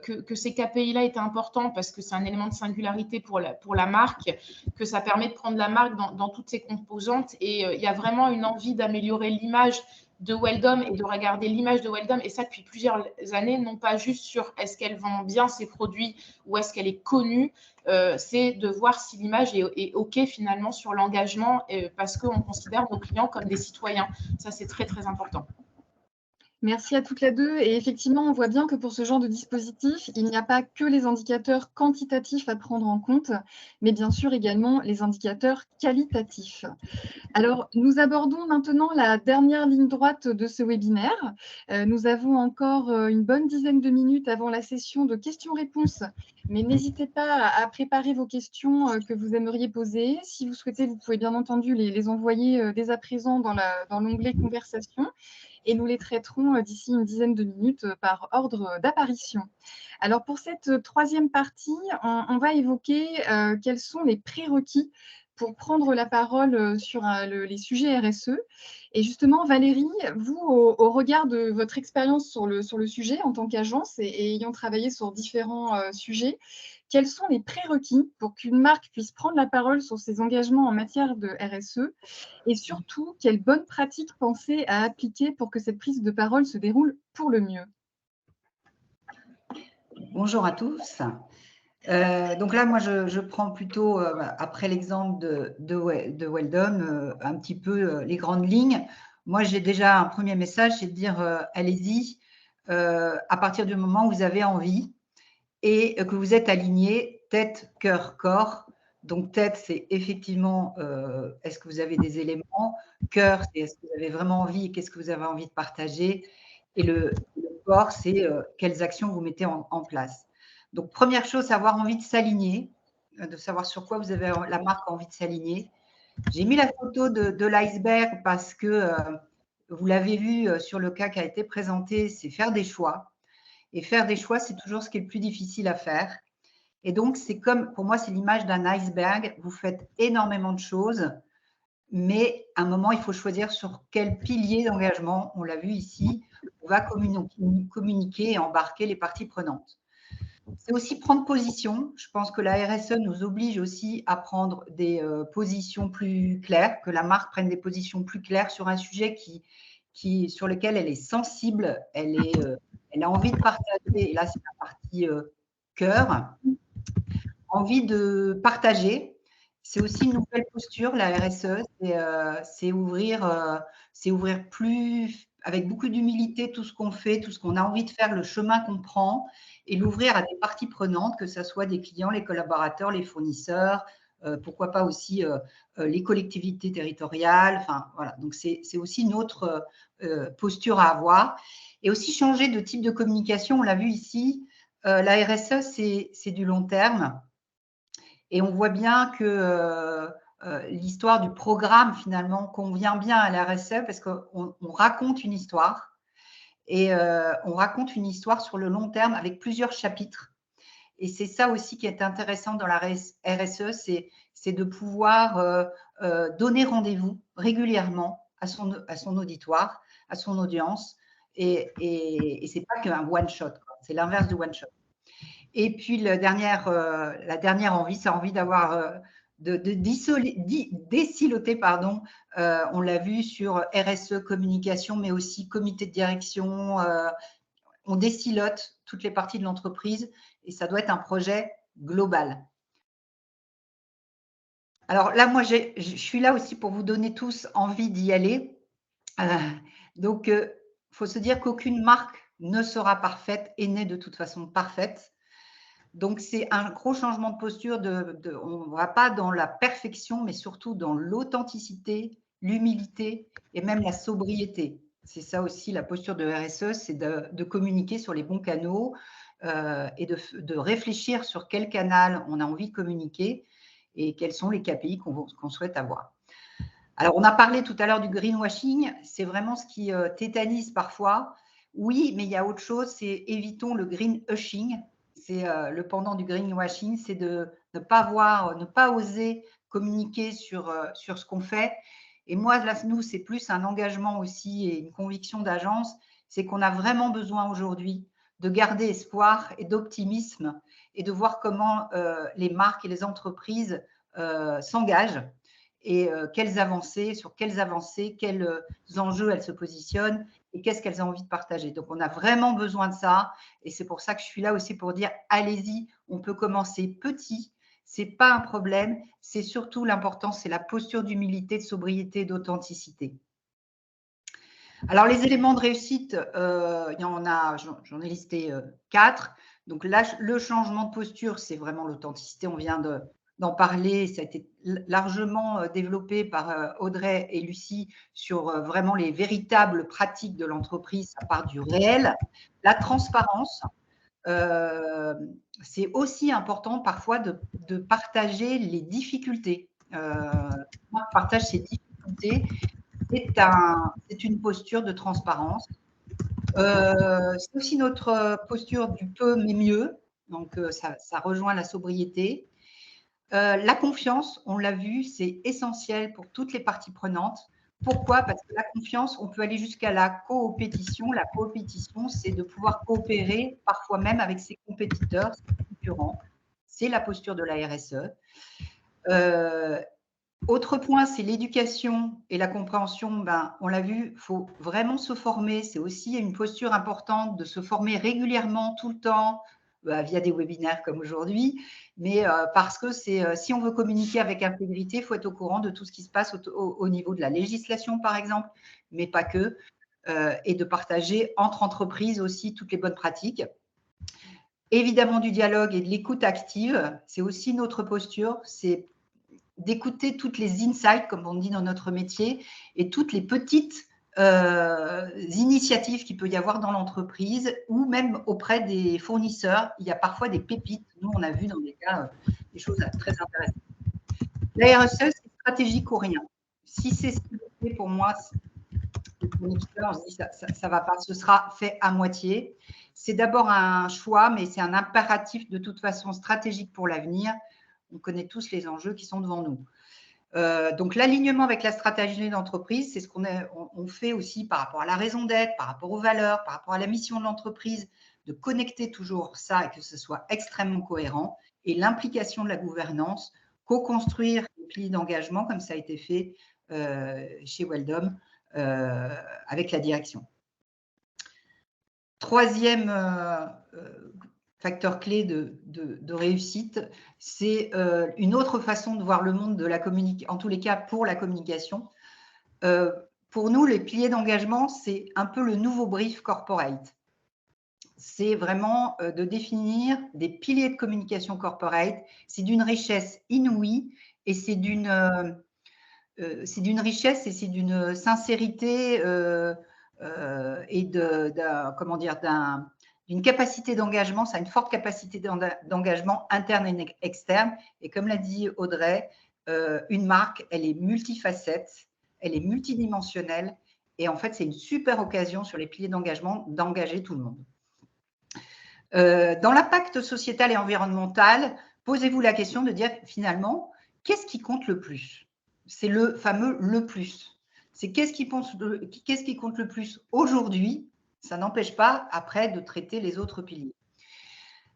que ces KPI-là étaient importants parce que c'est un élément de singularité pour la marque, que ça permet de prendre la marque dans toutes ses composantes. Et il y a vraiment une envie d'améliorer l'image de Weldom et de regarder l'image de Weldom, et ça depuis plusieurs années, non pas juste sur est-ce qu'elle vend bien ses produits ou est-ce qu'elle est connue, c'est de voir si l'image est OK finalement sur l'engagement, parce qu'on considère nos clients comme des citoyens. Ça, c'est très, très important.
Merci à toutes les deux. Et effectivement, on voit bien que pour ce genre de dispositif, il n'y a pas que les indicateurs quantitatifs à prendre en compte, mais bien sûr également les indicateurs qualitatifs. Alors, nous abordons maintenant la dernière ligne droite de ce webinaire. Nous avons encore une bonne dizaine de minutes avant la session de questions-réponses, mais n'hésitez pas à préparer vos questions que vous aimeriez poser. Si vous souhaitez, vous pouvez bien entendu les envoyer dès à présent dans l'onglet Conversation, et nous les traiterons d'ici une dizaine de minutes par ordre d'apparition. Alors, pour cette troisième partie, on va évoquer quels sont les prérequis pour prendre la parole sur les sujets RSE. Et justement, Valérie, vous, au regard de votre expérience sur le sujet en tant qu'agence et ayant travaillé sur différents sujets, quels sont les prérequis pour qu'une marque puisse prendre la parole sur ses engagements en matière de RSE? Et surtout, quelles bonnes pratiques pensez à appliquer pour que cette prise de parole se déroule pour le mieux?
Bonjour à tous. Donc là, moi, je prends plutôt, après l'exemple de Weldom, un petit peu les grandes lignes. Moi, j'ai déjà un premier message, c'est de dire allez-y à partir du moment où vous avez envie et que vous êtes aligné tête, cœur, corps. Donc, tête, c'est effectivement est-ce que vous avez des éléments. Cœur, c'est est-ce que vous avez vraiment envie et qu'est-ce que vous avez envie de partager. Et le corps, c'est quelles actions vous mettez en place. Donc, première chose, c'est avoir envie de s'aligner, de savoir sur quoi vous avez la marque a envie de s'aligner. J'ai mis la photo de l'iceberg parce que vous l'avez vu sur le cas qui a été présenté, c'est faire des choix. Et faire des choix, c'est toujours ce qui est le plus difficile à faire. Et donc, c'est comme, pour moi, c'est l'image d'un iceberg. Vous faites énormément de choses, mais à un moment, il faut choisir sur quel pilier d'engagement, on l'a vu ici, on va communiquer et embarquer les parties prenantes. C'est aussi prendre position. Je pense que la RSE nous oblige aussi à prendre des positions plus claires, que la marque prenne des positions plus claires sur un sujet sur lequel elle est sensible, elle a envie de partager. Et là, c'est la partie cœur. Envie de partager. C'est aussi une nouvelle posture, la RSE. C'est ouvrir plus, avec beaucoup d'humilité, tout ce qu'on fait, tout ce qu'on a envie de faire, le chemin qu'on prend, et l'ouvrir à des parties prenantes, que ce soit des clients, les collaborateurs, les fournisseurs, pourquoi pas aussi les collectivités territoriales. Enfin, voilà. Donc, c'est aussi une autre posture à avoir. Et aussi changer de type de communication. On l'a vu ici, la RSE, c'est du long terme. Et on voit bien que l'histoire du programme, finalement, convient bien à la RSE parce qu'on raconte une histoire. Et on raconte une histoire sur le long terme avec plusieurs chapitres. Et c'est ça aussi qui est intéressant dans la RSE, c'est de pouvoir donner rendez-vous régulièrement à son auditoire, à son audience. Et ce n'est pas qu'un one-shot, c'est l'inverse du one-shot. Et puis, la dernière envie, c'est envie d'avoir de désiloter, pardon. On l'a vu sur RSE communication, mais aussi comité de direction. On désilote toutes les parties de l'entreprise et ça doit être un projet global. Alors là, moi, je suis là aussi pour vous donner tous envie d'y aller. Donc, il faut se dire qu'aucune marque ne sera parfaite et n'est de toute façon parfaite. Donc, c'est un gros changement de posture. On ne va pas dans la perfection, mais surtout dans l'authenticité, l'humilité et même la sobriété. C'est ça aussi la posture de RSE, c'est de communiquer sur les bons canaux et de réfléchir sur quel canal on a envie de communiquer et quels sont les KPI qu'on souhaite avoir. Alors, on a parlé tout à l'heure du greenwashing. C'est vraiment ce qui tétanise parfois. Oui, mais il y a autre chose, c'est évitons le greenwashing. C'est le pendant du greenwashing, c'est de ne pas oser communiquer sur ce qu'on fait. Et moi, là, nous, c'est plus un engagement aussi et une conviction d'agence, c'est qu'on a vraiment besoin aujourd'hui de garder espoir et d'optimisme et de voir comment les marques et les entreprises s'engagent et sur quelles avancées, quels enjeux elles se positionnent et qu'est-ce qu'elles ont envie de partager. Donc, on a vraiment besoin de ça et c'est pour ça que je suis là aussi pour dire, allez-y, on peut commencer petit, ce n'est pas un problème, c'est surtout l'important, c'est la posture d'humilité, de sobriété, d'authenticité. Alors, les éléments de réussite, il y en a, j'en ai listé 4. Donc là, le changement de posture, c'est vraiment l'authenticité. On vient d'en parler. Ça a été largement développé par Audrey et Lucie sur vraiment les véritables pratiques de l'entreprise. Ça part du réel. La transparence, c'est aussi important parfois de partager les difficultés. Partage ses difficultés. C'est une posture de transparence. C'est aussi notre posture du peu mais mieux. Donc, ça rejoint la sobriété. La confiance, on l'a vu, c'est essentiel pour toutes les parties prenantes. Pourquoi? Parce que la confiance, on peut aller jusqu'à la coopétition. La coopétition, c'est de pouvoir coopérer parfois même avec ses compétiteurs, ses concurrents. C'est la posture de la RSE. Autre point, c'est l'éducation et la compréhension. On l'a vu, il faut vraiment se former. C'est aussi une posture importante de se former régulièrement, tout le temps, via des webinaires comme aujourd'hui. Mais parce que si on veut communiquer avec intégrité, il faut être au courant de tout ce qui se passe au niveau de la législation, par exemple, mais pas que, et de partager entre entreprises aussi toutes les bonnes pratiques. Évidemment, du dialogue et de l'écoute active, c'est aussi notre posture. C'est d'écouter toutes les insights, comme on dit dans notre métier, et toutes les petites initiatives qu'il peut y avoir dans l'entreprise ou même auprès des fournisseurs. Il y a parfois des pépites. Nous, on a vu dans des cas des choses très intéressantes. La RSE, c'est stratégique ou rien. Si c'est pour moi, on se dit ça va pas, ce sera fait à moitié. C'est d'abord un choix, mais c'est un impératif de toute façon stratégique pour l'avenir. On connaît tous les enjeux qui sont devant nous. Donc, l'alignement avec la stratégie d'entreprise, c'est ce qu'on fait aussi par rapport à la raison d'être, par rapport aux valeurs, par rapport à la mission de l'entreprise, de connecter toujours ça et que ce soit extrêmement cohérent. Et l'implication de la gouvernance, co-construire les piliers d'engagement, comme ça a été fait chez Weldom avec la direction. Troisième facteur clé de réussite, c'est une autre façon de voir le monde de la communication, en tous les cas pour la communication. Pour nous, les piliers d'engagement, c'est un peu le nouveau brief corporate. C'est vraiment de définir des piliers de communication corporate. C'est d'une richesse inouïe et c'est d'une richesse et c'est d'une sincérité et d'une capacité d'engagement, ça a une forte capacité d'engagement interne et externe. Et comme l'a dit Audrey, une marque, elle est multifacette, elle est multidimensionnelle. Et en fait, c'est une super occasion sur les piliers d'engagement d'engager tout le monde. Dans l'impact sociétal et environnemental, posez-vous la question de dire finalement, qu'est-ce qui compte le plus? C'est le fameux « le plus ». C'est qu'est-ce qui compte le plus aujourd'hui? Ça n'empêche pas après de traiter les autres piliers.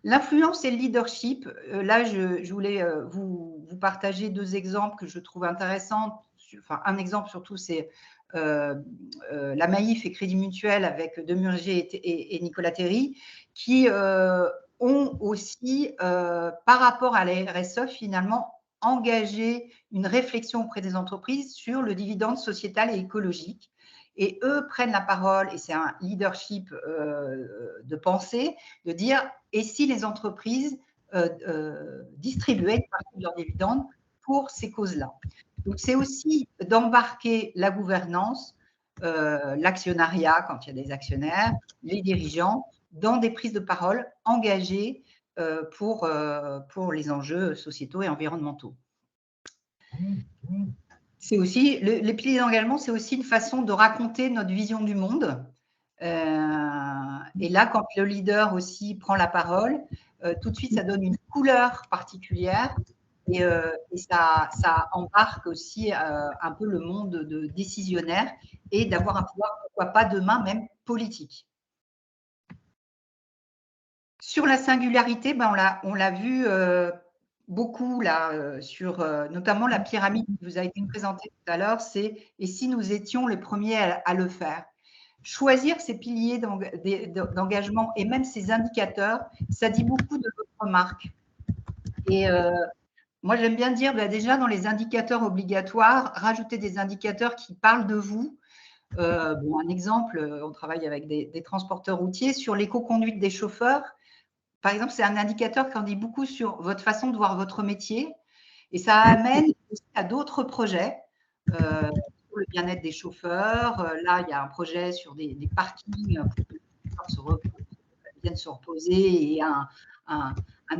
L'influence et le leadership, là, je voulais vous partager 2 exemples que je trouve intéressants. Enfin, un exemple surtout, c'est la Maïf et Crédit Mutuel avec Demurger et Nicolas Terry, qui ont aussi, par rapport à la RSE, finalement, engagé une réflexion auprès des entreprises sur le dividende sociétal et écologique. Et eux prennent la parole, et c'est un leadership de pensée, de dire, et si les entreprises distribuaient une partie de leurs dividendes pour ces causes-là. Donc, c'est aussi d'embarquer la gouvernance, l'actionnariat, quand il y a des actionnaires, les dirigeants, dans des prises de parole engagées pour les enjeux sociétaux et environnementaux. C'est aussi, les piliers d'engagement, c'est aussi une façon de raconter notre vision du monde. Et là, quand le leader aussi prend la parole, tout de suite, ça donne une couleur particulière et ça embarque aussi un peu le monde de décisionnaire et d'avoir un pouvoir, pourquoi pas demain même politique. Sur la singularité, ben on l'a vu beaucoup là, sur notamment la pyramide qui vous a été présentée tout à l'heure, c'est « et si nous étions les premiers à le faire ?» Choisir ces piliers d'engagement et même ces indicateurs, ça dit beaucoup de votre marque. Et moi, j'aime bien dire, ben déjà dans les indicateurs obligatoires, rajouter des indicateurs qui parlent de vous. Bon, un exemple, on travaille avec des transporteurs routiers sur l'éco-conduite des chauffeurs. Par exemple, c'est un indicateur qui en dit beaucoup sur votre façon de voir votre métier et ça amène aussi à d'autres projets sur le bien-être des chauffeurs. Là, il y a un projet sur des parkings pour que les chauffeurs viennent se reposer et un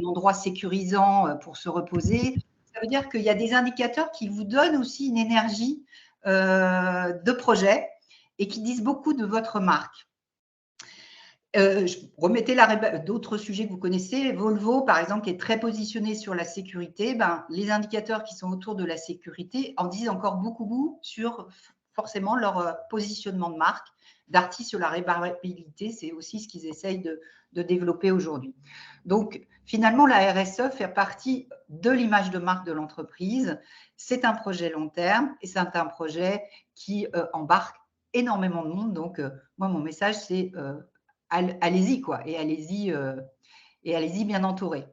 endroit sécurisant pour se reposer. Ça veut dire qu'il y a des indicateurs qui vous donnent aussi une énergie de projet et qui disent beaucoup de votre marque. Remettez d'autres sujets que vous connaissez. Volvo, par exemple, qui est très positionné sur la sécurité, ben, les indicateurs qui sont autour de la sécurité en disent encore beaucoup sur forcément leur positionnement de marque. Darty sur la réparabilité, c'est aussi ce qu'ils essayent de développer aujourd'hui. Donc, finalement, la RSE fait partie de l'image de marque de l'entreprise. C'est un projet long terme et c'est un projet qui embarque énormément de monde. Donc, moi, mon message, c'est allez-y, quoi, et allez-y bien entouré.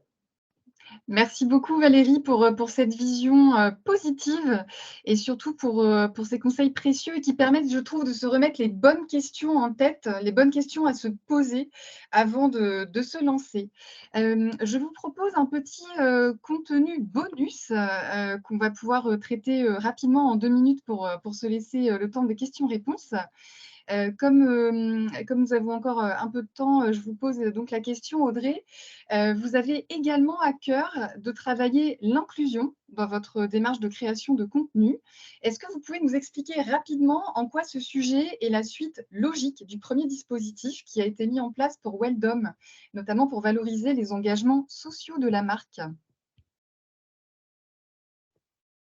Merci beaucoup Valérie pour cette vision positive et surtout pour ces conseils précieux qui permettent, je trouve, de se remettre les bonnes questions en tête, les bonnes questions à se poser avant de se lancer. Je vous propose un petit contenu bonus qu'on va pouvoir traiter rapidement en 2 minutes pour se laisser le temps des questions-réponses. Comme nous avons encore un peu de temps, je vous pose donc la question, Audrey. Vous avez également à cœur de travailler l'inclusion dans votre démarche de création de contenu. Est-ce que vous pouvez nous expliquer rapidement en quoi ce sujet est la suite logique du premier dispositif qui a été mis en place pour Weldom, notamment pour valoriser les engagements sociaux de la marque?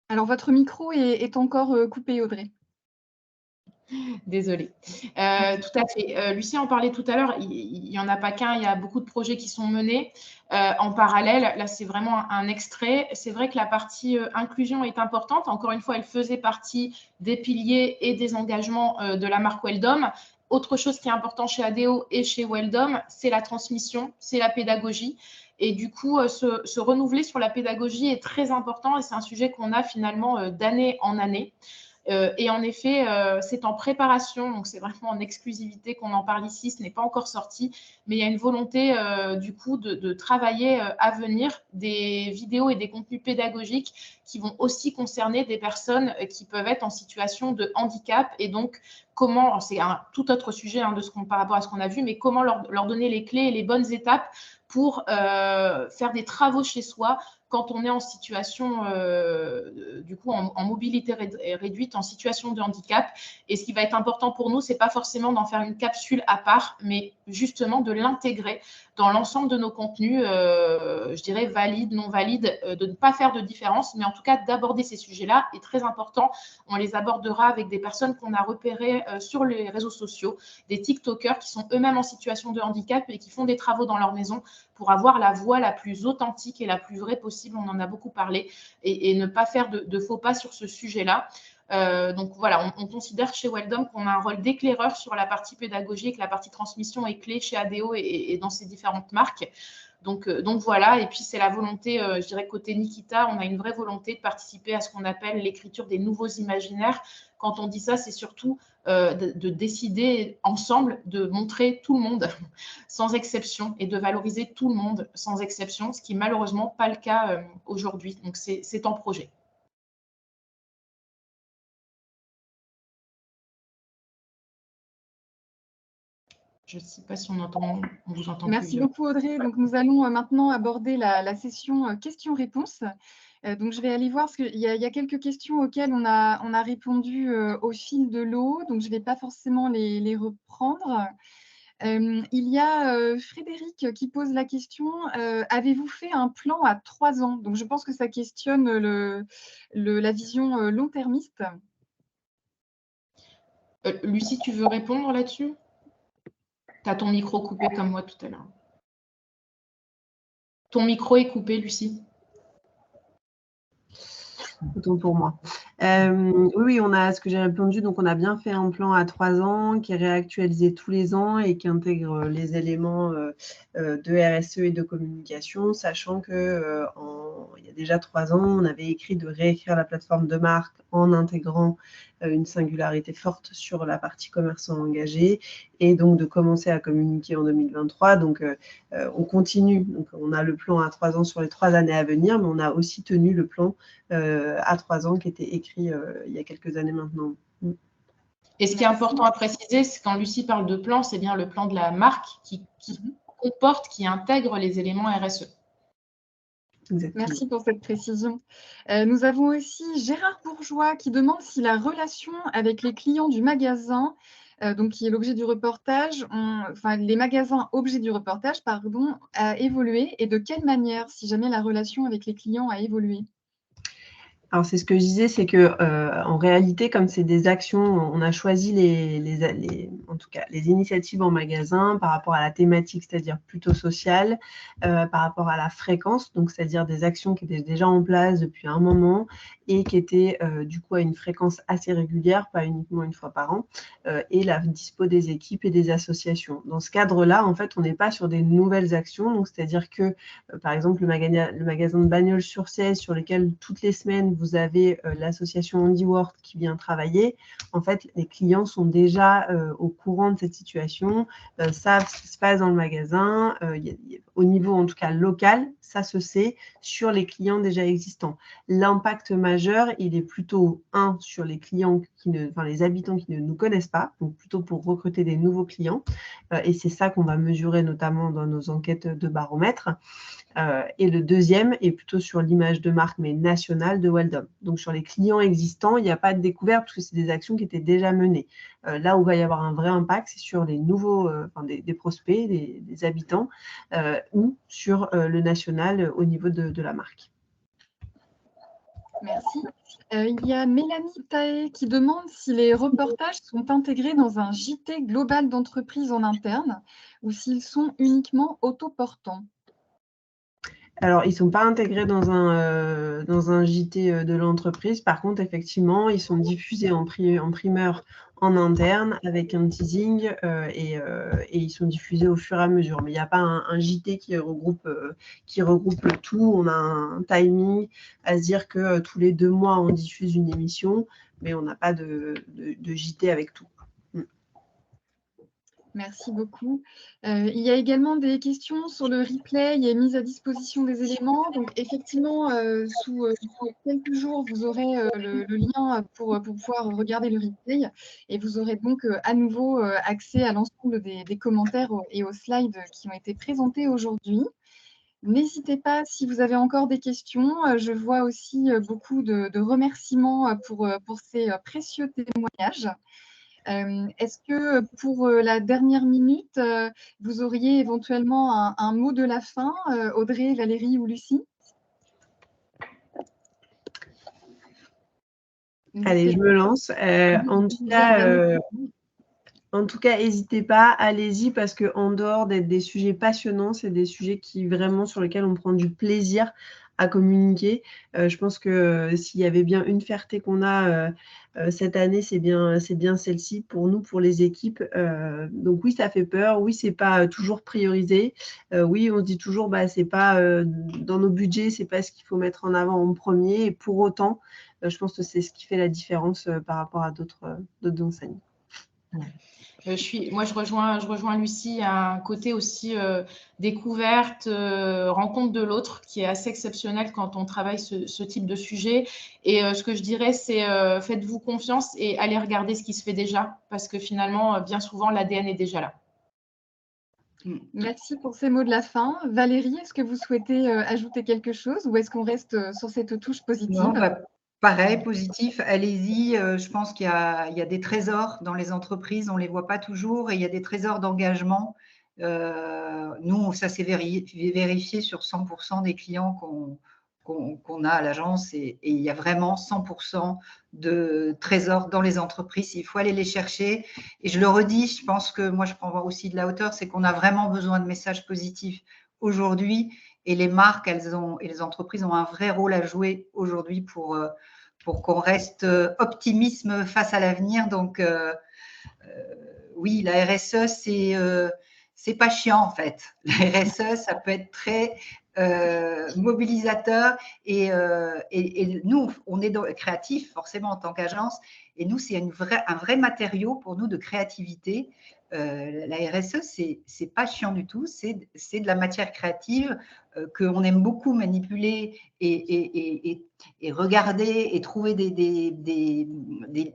Alors, votre micro est encore coupé, Audrey.
Désolée. Tout à fait. Lucien en parlait tout à l'heure, il n'y en a pas qu'un, il y a beaucoup de projets qui sont menés en parallèle. Là, c'est vraiment un extrait. C'est vrai que la partie inclusion est importante. Encore une fois, elle faisait partie des piliers et des engagements de la marque Weldom. Autre chose qui est important chez ADO et chez Weldom, c'est la transmission, c'est la pédagogie. Et du coup, se renouveler sur la pédagogie est très important et c'est un sujet qu'on a finalement d'année en année. Et en effet, c'est en préparation, donc c'est vraiment en exclusivité qu'on en parle ici, ce n'est pas encore sorti, mais il y a une volonté du coup de travailler à venir des vidéos et des contenus pédagogiques qui vont aussi concerner des personnes qui peuvent être en situation de handicap et donc comment, c'est un tout autre sujet par rapport à ce qu'on a vu, mais comment leur donner les clés et les bonnes étapes pour faire des travaux chez soi quand on est en situation, du coup, en mobilité réduite, en situation de handicap. Et ce qui va être important pour nous, ce n'est pas forcément d'en faire une capsule à part, mais justement de l'intégrer dans l'ensemble de nos contenus, je dirais valides, non valides, de ne pas faire de différence, mais en tout cas d'aborder ces sujets-là est très important. On les abordera avec des personnes qu'on a repérées sur les réseaux sociaux, des TikTokers qui sont eux-mêmes en situation de handicap et qui font des travaux dans leur maison pour avoir la voix la plus authentique et la plus vraie possible. On en a beaucoup parlé et ne pas faire de faux pas sur ce sujet-là. Donc voilà, on considère chez Weldom qu'on a un rôle d'éclaireur sur la partie pédagogique, la partie transmission est clé chez ADO et dans ces différentes marques. Donc voilà, et puis c'est la volonté, je dirais côté Nikita, on a une vraie volonté de participer à ce qu'on appelle l'écriture des nouveaux imaginaires. Quand on dit ça, c'est surtout de décider ensemble de montrer tout le monde sans exception et de valoriser tout le monde sans exception, ce qui n'est malheureusement pas le cas aujourd'hui. Donc c'est en projet. Je ne sais pas si on vous entend.
Merci beaucoup Audrey. Donc, nous allons maintenant aborder la session questions-réponses. Donc, je vais aller voir, parce qu'il y a quelques questions auxquelles on a répondu au fil de l'eau. Donc, je ne vais pas forcément les reprendre. Il y a Frédéric qui pose la question, avez-vous fait un plan à 3 ans? Donc je pense que ça questionne la vision long-termiste.
Lucie, tu veux répondre là-dessus? Tu as ton micro coupé comme moi tout à l'heure. Ton micro est coupé, Lucie.
Autant pour moi. Oui, on a ce que j'ai répondu. Donc, on a bien fait un plan à 3 ans qui est réactualisé tous les ans et qui intègre les éléments de RSE et de communication, sachant que il y a déjà 3 ans, on avait écrit de réécrire la plateforme de marque en intégrant une singularité forte sur la partie commerçant engagé et donc de commencer à communiquer en 2023. Donc, on continue. Donc, on a le plan à 3 ans sur les 3 années à venir, mais on a aussi tenu le plan à 3 ans qui était écrit il y a quelques années maintenant.
Et ce qui est important à préciser, c'est quand Lucie parle de plan, c'est bien le plan de la marque qui comporte, qui intègre les éléments RSE.
Exactement.
Merci pour cette précision. Nous avons aussi Gérard Bourgeois qui demande si la relation avec les clients du magasin, donc qui est l'objet du reportage, enfin les magasins objets du reportage, pardon, a évolué et de quelle manière, si jamais la relation avec les clients a évolué?
Alors, c'est ce que je disais, c'est que en réalité, comme c'est des actions, on a choisi en tout cas, les initiatives en magasin par rapport à la thématique, c'est-à-dire plutôt sociale, par rapport à la fréquence, donc c'est-à-dire des actions qui étaient déjà en place depuis un moment et qui étaient du coup à une fréquence assez régulière, pas uniquement une fois par an, et la dispo des équipes et des associations. Dans ce cadre-là, en fait, on n'est pas sur des nouvelles actions, donc c'est-à-dire que, par exemple, le magasin de Bagnols-sur-Cèze, sur lequel toutes les semaines, vous avez l'association Handiworth qui vient travailler. En fait, les clients sont déjà au courant de cette situation, savent ce qui se passe dans le magasin. Au niveau, en tout cas, local, ça se sait sur les clients déjà existants. L'impact majeur, il est plutôt, sur les clients les habitants qui ne nous connaissent pas, donc plutôt pour recruter des nouveaux clients. Et c'est ça qu'on va mesurer notamment dans nos enquêtes de baromètre. Et le deuxième est plutôt sur l'image de marque, mais nationale de Weldom. Donc, sur les clients existants, il n'y a pas de découverte parce que c'est des actions qui étaient déjà menées. Là où va y avoir un vrai impact, c'est sur les nouveaux, des prospects, des habitants, ou sur le national au niveau de la marque.
Merci. Il y a Mélanie Taé qui demande si les reportages sont intégrés dans un JT global d'entreprise en interne ou s'ils sont uniquement autoportants.
Alors, ils ne sont pas intégrés dans un JT de l'entreprise. Par contre, effectivement, ils sont diffusés en primeur en interne avec un teasing et ils sont diffusés au fur et à mesure. Mais il n'y a pas un JT qui regroupe le tout. On a un timing à se dire que tous les 2 mois, on diffuse une émission, mais on n'a pas de JT avec tout.
Merci beaucoup. Il y a également des questions sur le replay et mise à disposition des éléments. Donc, effectivement, sous quelques jours, vous aurez le lien pour pouvoir regarder le replay et vous aurez donc à nouveau accès à l'ensemble des commentaires et aux slides qui ont été présentés aujourd'hui. N'hésitez pas, si vous avez encore des questions. Je vois aussi beaucoup de remerciements pour ces précieux témoignages. Est-ce que pour la dernière minute, vous auriez éventuellement un mot de la fin, Audrey, Valérie ou Lucie?
Allez, je me lance. En tout cas, n'hésitez pas, allez-y, parce qu'en dehors d'être des sujets passionnants, c'est des sujets sur lesquels on prend du plaisir à communiquer. Je pense que s'il y avait bien une fierté qu'on a cette année, c'est bien celle-ci pour nous, pour les équipes. Donc oui, ça fait peur. Oui, c'est pas toujours priorisé. Oui, on se dit toujours, c'est pas dans nos budgets, c'est pas ce qu'il faut mettre en avant en premier. Et pour autant, je pense que c'est ce qui fait la différence par rapport à d'autres enseignes.
Moi, je rejoins Lucie à un côté aussi découverte, rencontre de l'autre qui est assez exceptionnel quand on travaille ce type de sujet. Et ce que je dirais, c'est faites-vous confiance et allez regarder ce qui se fait déjà parce que finalement, bien souvent, l'ADN est déjà là.
Merci pour ces mots de la fin. Valérie, est-ce que vous souhaitez ajouter quelque chose ou est-ce qu'on reste sur cette touche positive?
Non, Pareil, positif, allez-y. Je pense qu'il y a des trésors dans les entreprises, on ne les voit pas toujours, et il y a des trésors d'engagement. Nous, ça s'est vérifié sur 100% des clients qu'on a à l'agence, et il y a vraiment 100% de trésors dans les entreprises. Il faut aller les chercher. Et je le redis, je pense que moi, je prends aussi de la hauteur, c'est qu'on a vraiment besoin de messages positifs aujourd'hui. Et les marques, et les entreprises ont un vrai rôle à jouer aujourd'hui pour qu'on reste optimiste face à l'avenir. Donc, oui, la RSE, c'est pas chiant en fait. La RSE, ça peut être très mobilisateur. Et nous, on est créatifs forcément en tant qu'agence. Et nous, c'est un vrai matériau pour nous de créativité. La RSE, c'est pas chiant du tout. C'est de la matière créative qu'on aime beaucoup manipuler et regarder et trouver des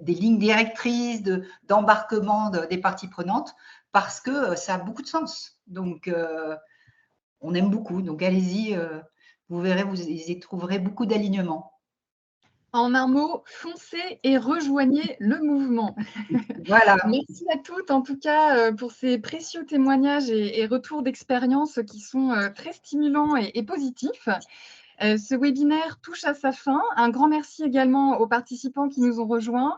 lignes directrices d'embarquement des parties prenantes, parce que ça a beaucoup de sens. Donc, on aime beaucoup. Donc, allez-y, vous verrez, vous y trouverez beaucoup d'alignement.
En un mot, foncez et rejoignez le mouvement.
Voilà.
Merci à toutes, en tout cas, pour ces précieux témoignages et retours d'expérience qui sont très stimulants et positifs. Ce webinaire touche à sa fin. Un grand merci également aux participants qui nous ont rejoints.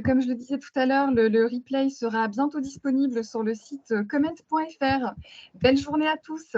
Comme je le disais tout à l'heure, le replay sera bientôt disponible sur le site comment.fr. Belle journée à tous.